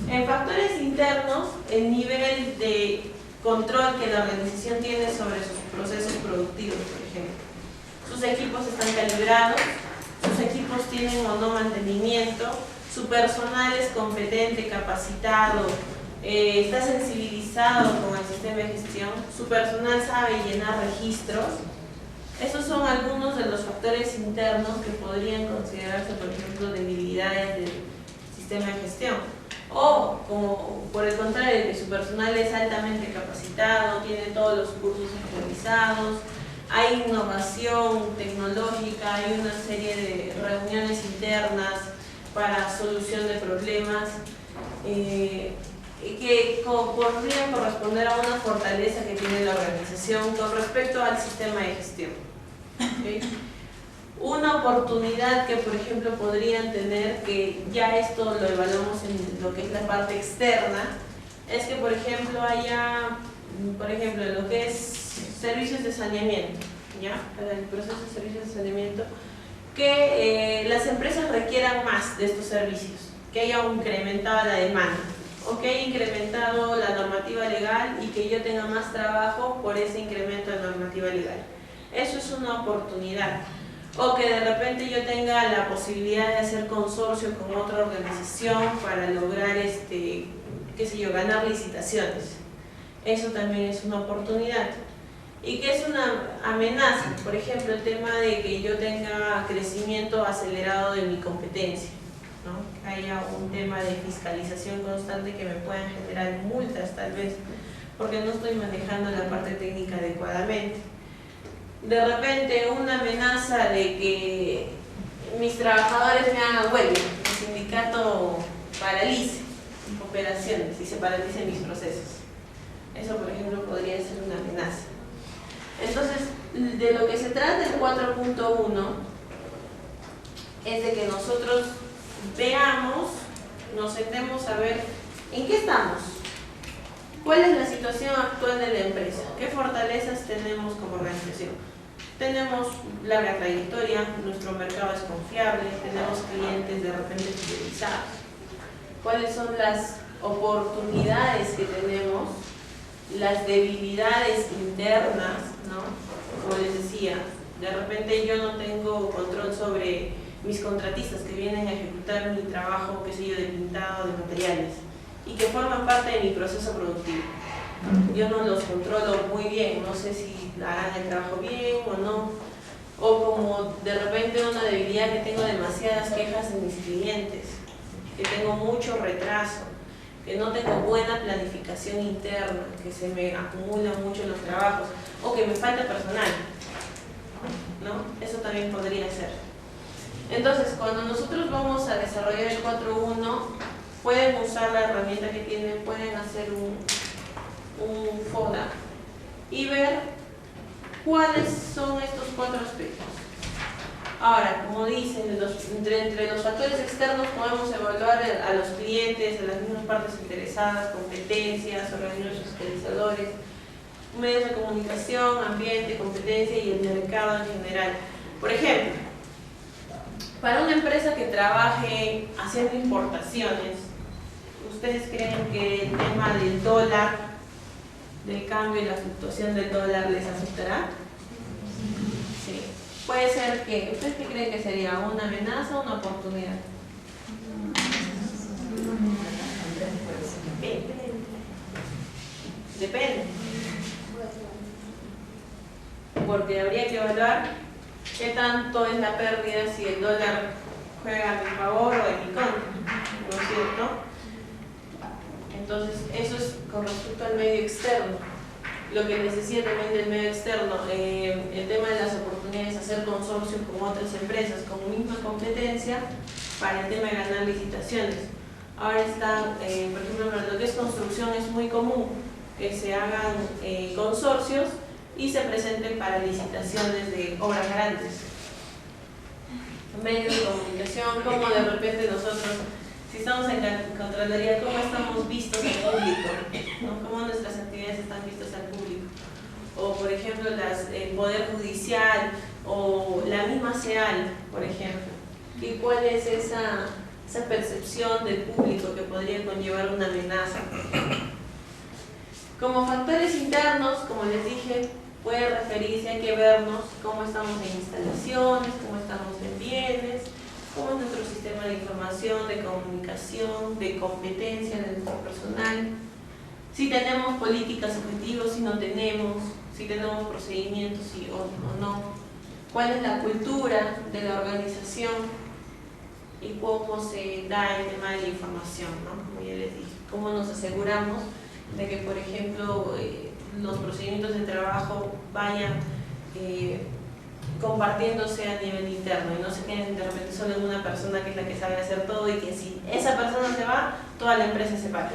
en factores internos, el nivel de control que la organización tiene sobre sus procesos productivos, por ejemplo. Sus equipos están calibrados, sus equipos tienen o no mantenimiento, su personal es competente, capacitado, está sensibilizado con el sistema de gestión, su personal sabe llenar registros. Esos son algunos de los factores internos que podrían considerarse, por ejemplo, debilidades del sistema de gestión. O, como por el contrario, que su personal es altamente capacitado, tiene todos los cursos realizados, hay innovación tecnológica, hay una serie de reuniones internas para solución de problemas que podrían corresponder a una fortaleza que tiene la organización con respecto al sistema de gestión. ¿Okay? Una oportunidad que, por ejemplo, podrían tener, que ya esto lo evaluamos en lo que es la parte externa, es que, por ejemplo, haya, lo que es servicios de saneamiento, ¿ya? Para el proceso de servicios de saneamiento, que las empresas requieran más de estos servicios, que haya incrementado la demanda, o que haya incrementado la normativa legal y que yo tenga más trabajo por ese incremento de normativa legal. Eso es una oportunidad. O que de repente yo tenga la posibilidad de hacer consorcio con otra organización para lograr, ganar licitaciones. Eso también es una oportunidad. ¿Y qué es una amenaza? Por ejemplo, el tema de que yo tenga crecimiento acelerado de mi competencia, ¿no? Que haya un tema de fiscalización constante que me puedan generar multas, tal vez, porque no estoy manejando la parte técnica adecuadamente. De repente una amenaza de que mis trabajadores me hagan huelga, el sindicato paralice operaciones y se paralicen mis procesos. Eso, por ejemplo, podría ser una amenaza. Entonces, de lo que se trata el 4.1 es de que nosotros veamos, nos sentemos a ver en qué estamos, cuál es la situación actual de la empresa, qué fortalezas tenemos como organización. Tenemos larga trayectoria, nuestro mercado es confiable, tenemos clientes de repente fidelizados. ¿Cuáles son las oportunidades que tenemos? Las debilidades internas, ¿no? Como les decía, de repente yo no tengo control sobre mis contratistas que vienen a ejecutar mi trabajo, qué sé yo, de pintado de materiales y que forman parte de mi proceso productivo. Yo no los controlo muy bien, no sé si harán el trabajo bien o no, o como de repente una debilidad ya que tengo demasiadas quejas de mis clientes, que tengo mucho retraso, que no tengo buena planificación interna, que se me acumulan mucho los trabajos o que me falta personal, ¿no? Eso también podría ser. Entonces, cuando nosotros vamos a desarrollar el 4.1, pueden usar la herramienta que tienen, pueden hacer un FODA y ver cuáles son estos 4 aspectos. Ahora, como dicen, entre los factores externos podemos evaluar a los clientes, a las mismas partes interesadas, competencias, organismos fiscalizadores, medios de comunicación, ambiente, competencia y el mercado en general. Por ejemplo, para una empresa que trabaje haciendo importaciones, ¿ustedes creen que el tema del dólar, del cambio y la fluctuación del dólar les afectará? Sí. Puede ser que, ¿ustedes qué creen que sería? ¿Una amenaza o una oportunidad? Depende. Porque habría que evaluar qué tanto es la pérdida si el dólar juega a mi favor o en mi contra, ¿no es cierto? Entonces, eso es con respecto al medio externo. Lo que les decía también del medio externo, el tema de las oportunidades, hacer consorcios con otras empresas con misma competencia para el tema de ganar licitaciones. Ahora están, por ejemplo, para lo que es construcción es muy común que se hagan consorcios y se presenten para licitaciones de obras grandes. Medios de comunicación, como de repente nosotros, si estamos en la Contraloría, ¿cómo estamos vistos al público? ¿No? ¿Cómo nuestras actividades están vistas al público? O, por ejemplo, el Poder Judicial o la misma CEAL, por ejemplo. ¿Y cuál es esa percepción del público que podría conllevar una amenaza? Como factores internos, como les dije, puede referirse, hay que vernos cómo estamos en instalaciones, cómo estamos en bienes, cómo es nuestro sistema de información, de comunicación, de competencia de nuestro personal, si tenemos políticas objetivos, si no tenemos, si tenemos procedimientos sí o no, cuál es la cultura de la organización y cómo se da el tema de la información, ¿no? Como ya les dije, cómo nos aseguramos de que, por ejemplo, los procedimientos de trabajo vayan compartiéndose a nivel interno y no se queden de repente solo en una persona que es la que sabe hacer todo y que si esa persona se va, toda la empresa se para,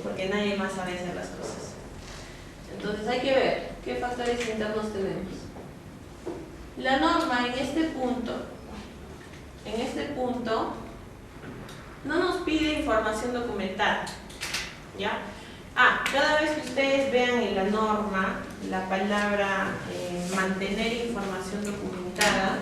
porque nadie más sabe hacer las cosas. Entonces hay que ver qué factores internos tenemos. La norma en este punto no nos pide información documentada, ¿ya? Cada vez que ustedes vean en la norma la palabra mantener información documentada,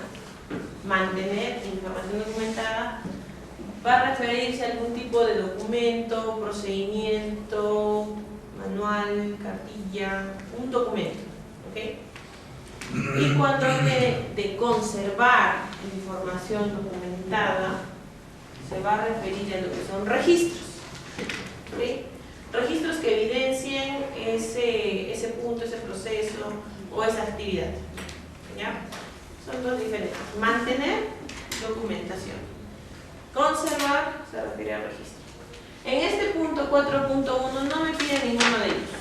va a referirse a algún tipo de documento, procedimiento, manual, cartilla, un documento, ¿ok? Y cuando hable de conservar información documentada, se va a referir a lo que son registros, ¿ok? Registros que evidencien ese punto, ese proceso o esa actividad, ¿ya? Son dos diferentes. Mantener, documentación. Conservar, se refiere a registro. En este punto 4.1 no me pide ninguno de ellos,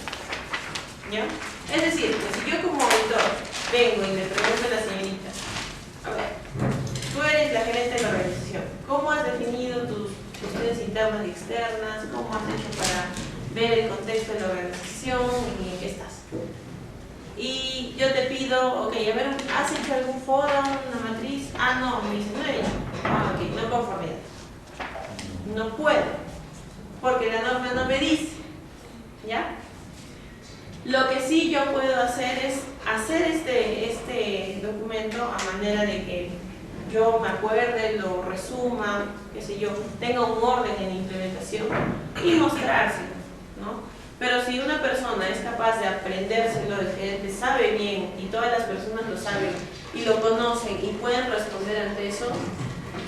¿ya? Es decir, que si yo como auditor vengo y le pregunto a la señorita, a ver, tú eres la gerente de la organización, ¿cómo has definido tus cuestiones internas y externas? ¿Cómo has hecho para ver el contexto de la organización y en qué estás? Y yo te pido, ok, a ver, ¿has hecho algún foro, una matriz? No, me dice, no he hecho. Ok, no conformidad. No puedo, porque la norma no me dice, ¿ya? Lo que sí yo puedo hacer es hacer este documento a manera de que yo me acuerde, lo resuma, qué sé yo, tenga un orden en implementación y mostrárselo, ¿no? Pero si una persona es capaz de aprendérselo, el gerente sabe bien y todas las personas lo saben y lo conocen y pueden responder ante eso,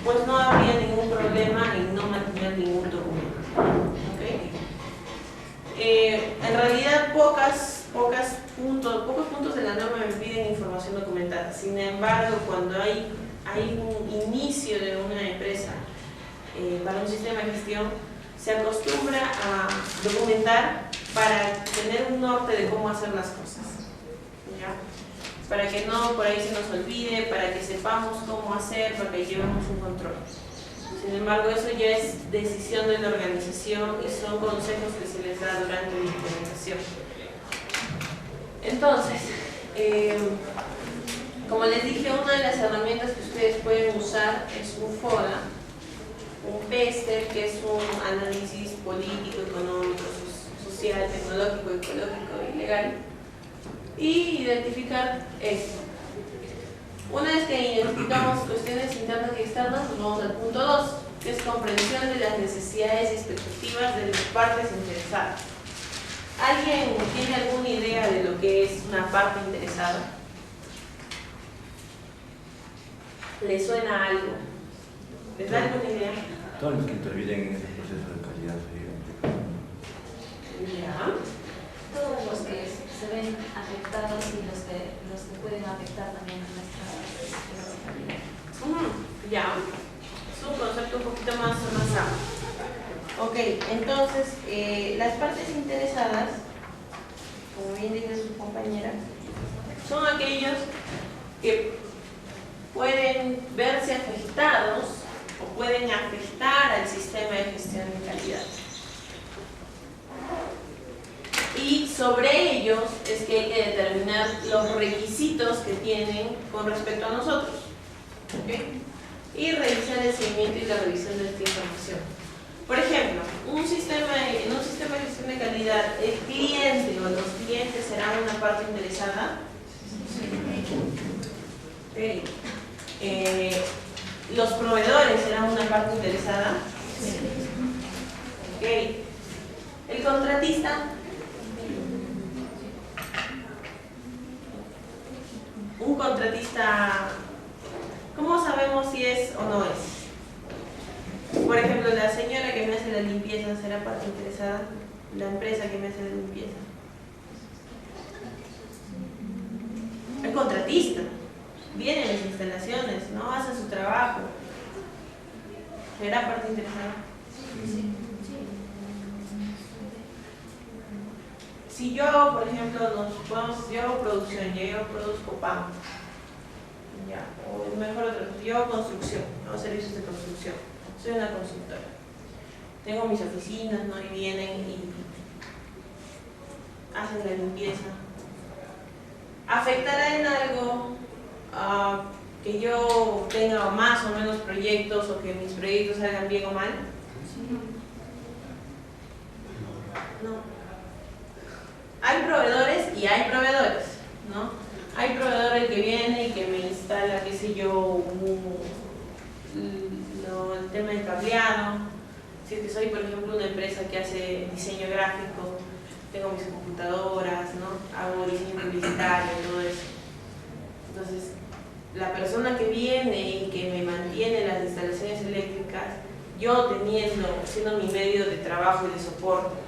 pues no habría ningún problema en no mantener ningún documento, ¿okay? En realidad pocas pocos puntos de la norma me piden información documentada. Sin embargo, cuando hay un inicio de una empresa para un sistema de gestión, se acostumbra a documentar para tener un norte de cómo hacer las cosas, ¿ya? Para que no por ahí se nos olvide, para que sepamos cómo hacer, para que llevemos un control. Sin embargo, eso ya es decisión de la organización y son consejos que se les da durante la implementación. Entonces, como les dije, una de las herramientas que ustedes pueden usar es un FODA, un PESTEL, que es un análisis político, económico, social, tecnológico, ecológico y legal, y identificar esto. Una vez que identificamos cuestiones internas y externas, nos vamos al punto 2, que es comprensión de las necesidades y expectativas de las partes interesadas. ¿Alguien tiene alguna idea de lo que es una parte interesada? ¿Le suena algo? ¿Les da alguna idea? Todos los que intervienen en ese proceso de calidad serían. Ya. Todos los que se ven afectados y los que pueden afectar también a nuestra calidad. Ya. Es un concepto un poquito más amplio. Ok, entonces, las partes interesadas, como bien dice su compañera, son aquellos que pueden verse afectados o pueden afectar al sistema de gestión de calidad. Y sobre ellos es que hay que determinar los requisitos que tienen con respecto a nosotros, ¿okay? Y realizar el seguimiento y la revisión de esta información. Por ejemplo, en un sistema de gestión de calidad, ¿el cliente o los clientes serán una parte interesada? Okay. ¿Los proveedores serán una parte interesada? Okay. ¿El contratista? Un contratista, ¿cómo sabemos si es o no es? Por ejemplo, la señora que me hace la limpieza será parte interesada, la empresa que me hace la limpieza. El contratista viene a las instalaciones, ¿no? Hace su trabajo. ¿Será parte interesada? Si yo, por ejemplo, yo hago producción, yo produzco pan, ya, o mejor otra cosa, yo hago construcción, hago servicios de construcción, soy una consultora. Tengo mis oficinas, ¿no? Y vienen y hacen la limpieza. ¿Afectará en algo que yo tenga más o menos proyectos o que mis proyectos salgan bien o mal? No. Hay proveedores y hay proveedores, ¿no? Hay proveedores que viene y que me instala, qué sé yo, el tema del cableado. Si es que soy, por ejemplo, una empresa que hace diseño gráfico, tengo mis computadoras, ¿no? Hago diseño publicitario, todo eso. Entonces, la persona que viene y que me mantiene las instalaciones eléctricas, yo siendo mi medio de trabajo y de soporte,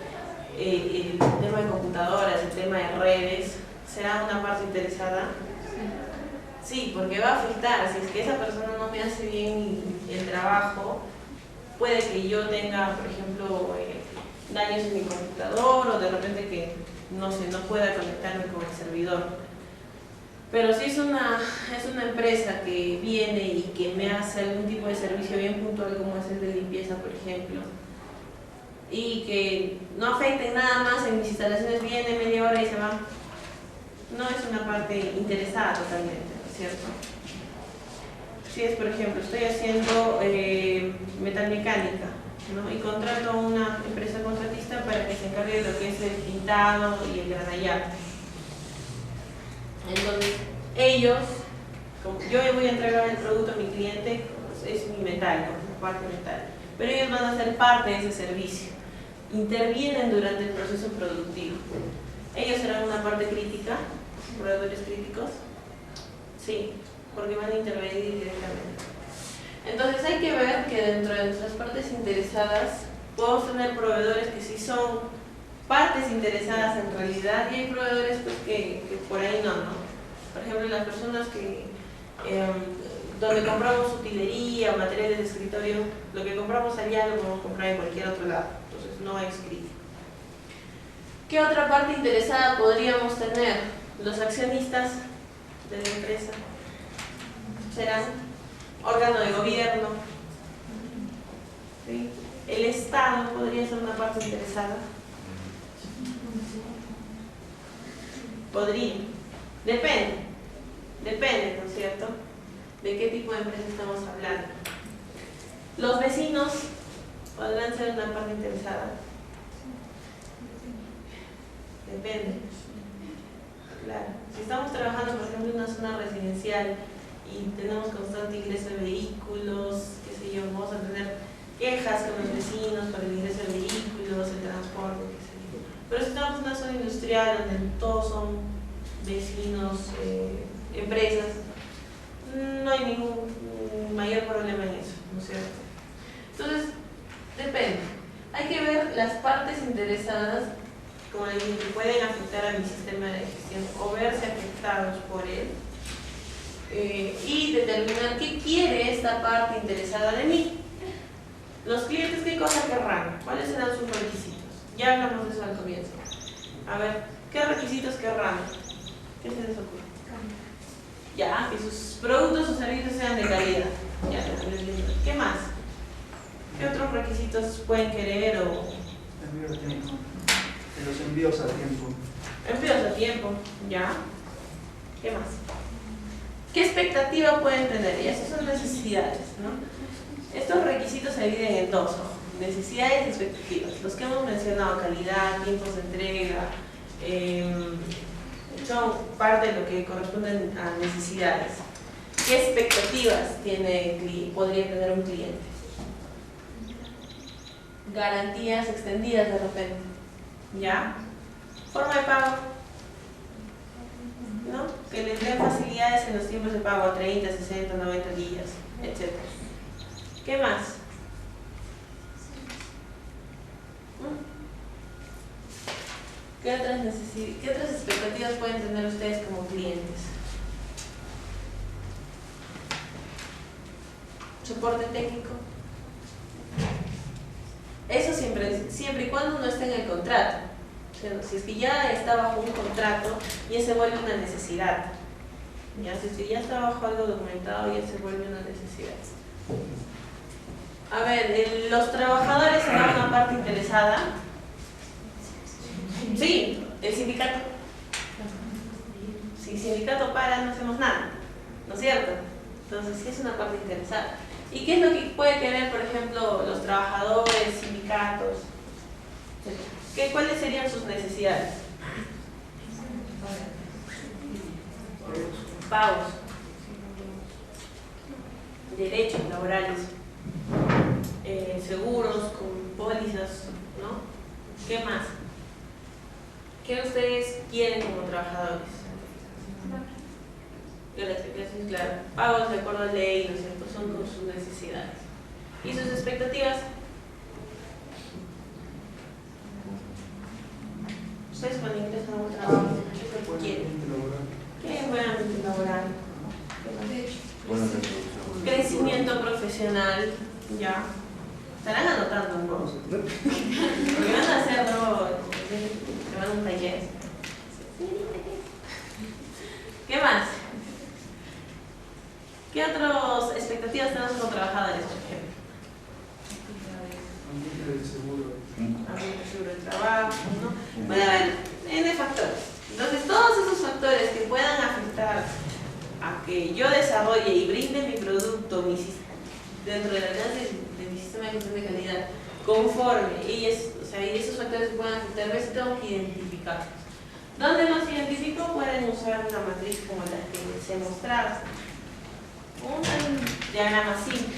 el tema de computadoras, el tema de redes, ¿será una parte interesada? Sí, porque va a afectar. Si es que esa persona no me hace bien el trabajo, puede que yo tenga, por ejemplo, daños en mi computador o de repente que, no sé, no pueda conectarme con el servidor. Pero si es una empresa que viene y que me hace algún tipo de servicio bien puntual, como es el de limpieza, por ejemplo, y que no afecten nada más en mis instalaciones, viene media hora y se va, no es una parte interesada totalmente, ¿no es cierto? Si es, por ejemplo, estoy haciendo metalmecánica, ¿no? Y contrato a una empresa contratista para que se encargue de lo que es el pintado y el granallado. Entonces, ellos, como yo voy a entregar el producto a mi cliente, es mi metal, ¿no? Parte metal, pero ellos van a ser parte de ese servicio. Intervienen durante el proceso productivo. Ellos serán una parte crítica, proveedores críticos, sí, porque van a intervenir directamente. Entonces hay que ver que dentro de nuestras partes interesadas podemos tener proveedores que sí son partes interesadas en realidad, y hay proveedores pues, que por ahí no. Por ejemplo, las personas que donde compramos utilería o materiales de escritorio, lo que compramos allá lo podemos comprar en cualquier otro lado, entonces no hay escrito. ¿Qué otra parte interesada podríamos tener? Los accionistas de la empresa serán órgano de gobierno, ¿sí? El Estado podría ser una parte interesada. Podría. Depende, ¿no es cierto? ¿De qué tipo de empresa estamos hablando? Los vecinos podrán ser una parte interesada. Depende. Claro. Si estamos trabajando, por ejemplo, en una zona residencial y tenemos constante ingreso de vehículos, qué sé yo, vamos a tener quejas con los vecinos por el ingreso de vehículos, el transporte, qué sé yo. Pero si estamos en una zona industrial donde todos son vecinos, empresas, no hay ningún mayor problema en eso, ¿no es cierto? Entonces, depende. Hay que ver las partes interesadas, como les dije, que pueden afectar a mi sistema de gestión o verse afectados por él, y determinar qué quiere esta parte interesada de mí. Los clientes, ¿qué cosa querrán? ¿Cuáles serán sus requisitos? Ya hablamos de eso al comienzo. A ver, ¿qué requisitos querrán? ¿Qué se les ocurre? Ya, que sus productos o servicios sean de calidad. Ya, ¿qué más? ¿Qué otros requisitos pueden querer o...? Envío a tiempo. Que los envíos a tiempo. Envíos a tiempo, ya. ¿Qué más? ¿Qué expectativa pueden tener? Y esas son necesidades, ¿no? Estos requisitos se dividen en dos, ¿no? Necesidades y expectativas. Los que hemos mencionado, calidad, tiempos de entrega, son parte de lo que corresponden a necesidades. ¿Qué expectativas podría tener un cliente? Garantías extendidas de repente, ¿ya? Forma de pago, ¿no? Que les den facilidades en los tiempos de pago a 30, 60, 90 días, etc. ¿Qué más? ¿Qué otras expectativas pueden tener ustedes como clientes? ¿Soporte técnico? Eso siempre y cuando no esté en el contrato. Si es que ya está bajo un contrato, ya se vuelve una necesidad. Ya, si es que ya está bajo algo documentado, ya se vuelve una necesidad. A ver, ¿los trabajadores serán una parte interesada? Sí, el sindicato. Si el sindicato para, no hacemos nada, ¿no es cierto? Entonces sí es una parte interesada. ¿Y qué es lo que puede querer, por ejemplo, los trabajadores, sindicatos? ¿Cuáles serían sus necesidades? Pagos, derechos laborales, seguros con pólizas, ¿no? ¿Qué más? ¿Qué ustedes quieren como trabajadores? Gratificaciones, claro. Pagos de acuerdo a ley, ¿no es cierto? Son con sus necesidades. ¿Y sus expectativas? Ustedes cuando ingresan a un trabajo, ¿qué es lo que quieren? ¿Qué es buen ambiente laboral? Crecimiento profesional, ya. Estarán anotando, ¿no? Porque van a hacer, ¿no? Que van a un taller. ¿Qué más? ¿Qué otras expectativas tenemos como trabajadores, por ejemplo? Ambiente seguro. Ambiente seguro de trabajo, ¿no? Puede haber N factores. Entonces, todos esos factores que puedan afectar a que yo desarrolle y brinde mi producto dentro del alcance de mi sistema de gestión de calidad conforme, y esos factores que puedan afectar, a veces tengo que identificarlos. ¿Dónde los identifico? Pueden usar una matriz como la que se mostraba. Un diagrama simple.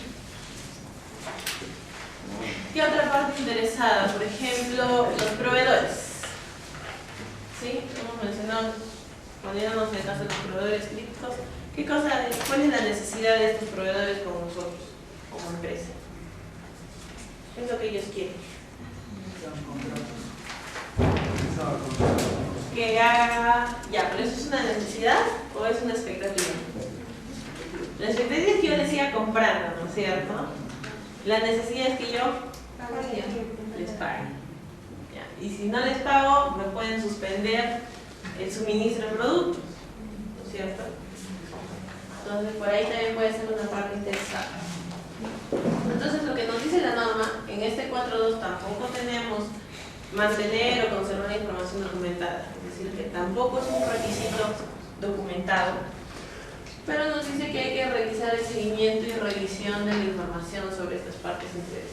¿Qué otra parte interesada? Por ejemplo, los proveedores. ¿Sí? Hemos mencionado, poniéndonos en el caso de los proveedores críticos, ¿cuál es la necesidad de estos proveedores con nosotros, como empresa? ¿Qué es lo que ellos quieren? que haga, ya, pero ¿eso es una necesidad o es una expectativa? La expectativa es que yo les siga comprando, ¿no es cierto? La necesidad es que yo les pague. Ya. Y si no les pago, me pueden suspender el suministro de productos, ¿no es cierto? Entonces, por ahí también puede ser una parte interesante. Entonces, lo que nos dice la norma, en este 4.2 tampoco tenemos mantener o conservar información documentada, es decir, que tampoco es un requisito documentado, pero nos dice que hay que realizar el seguimiento y revisión de la información sobre estas partes interesadas.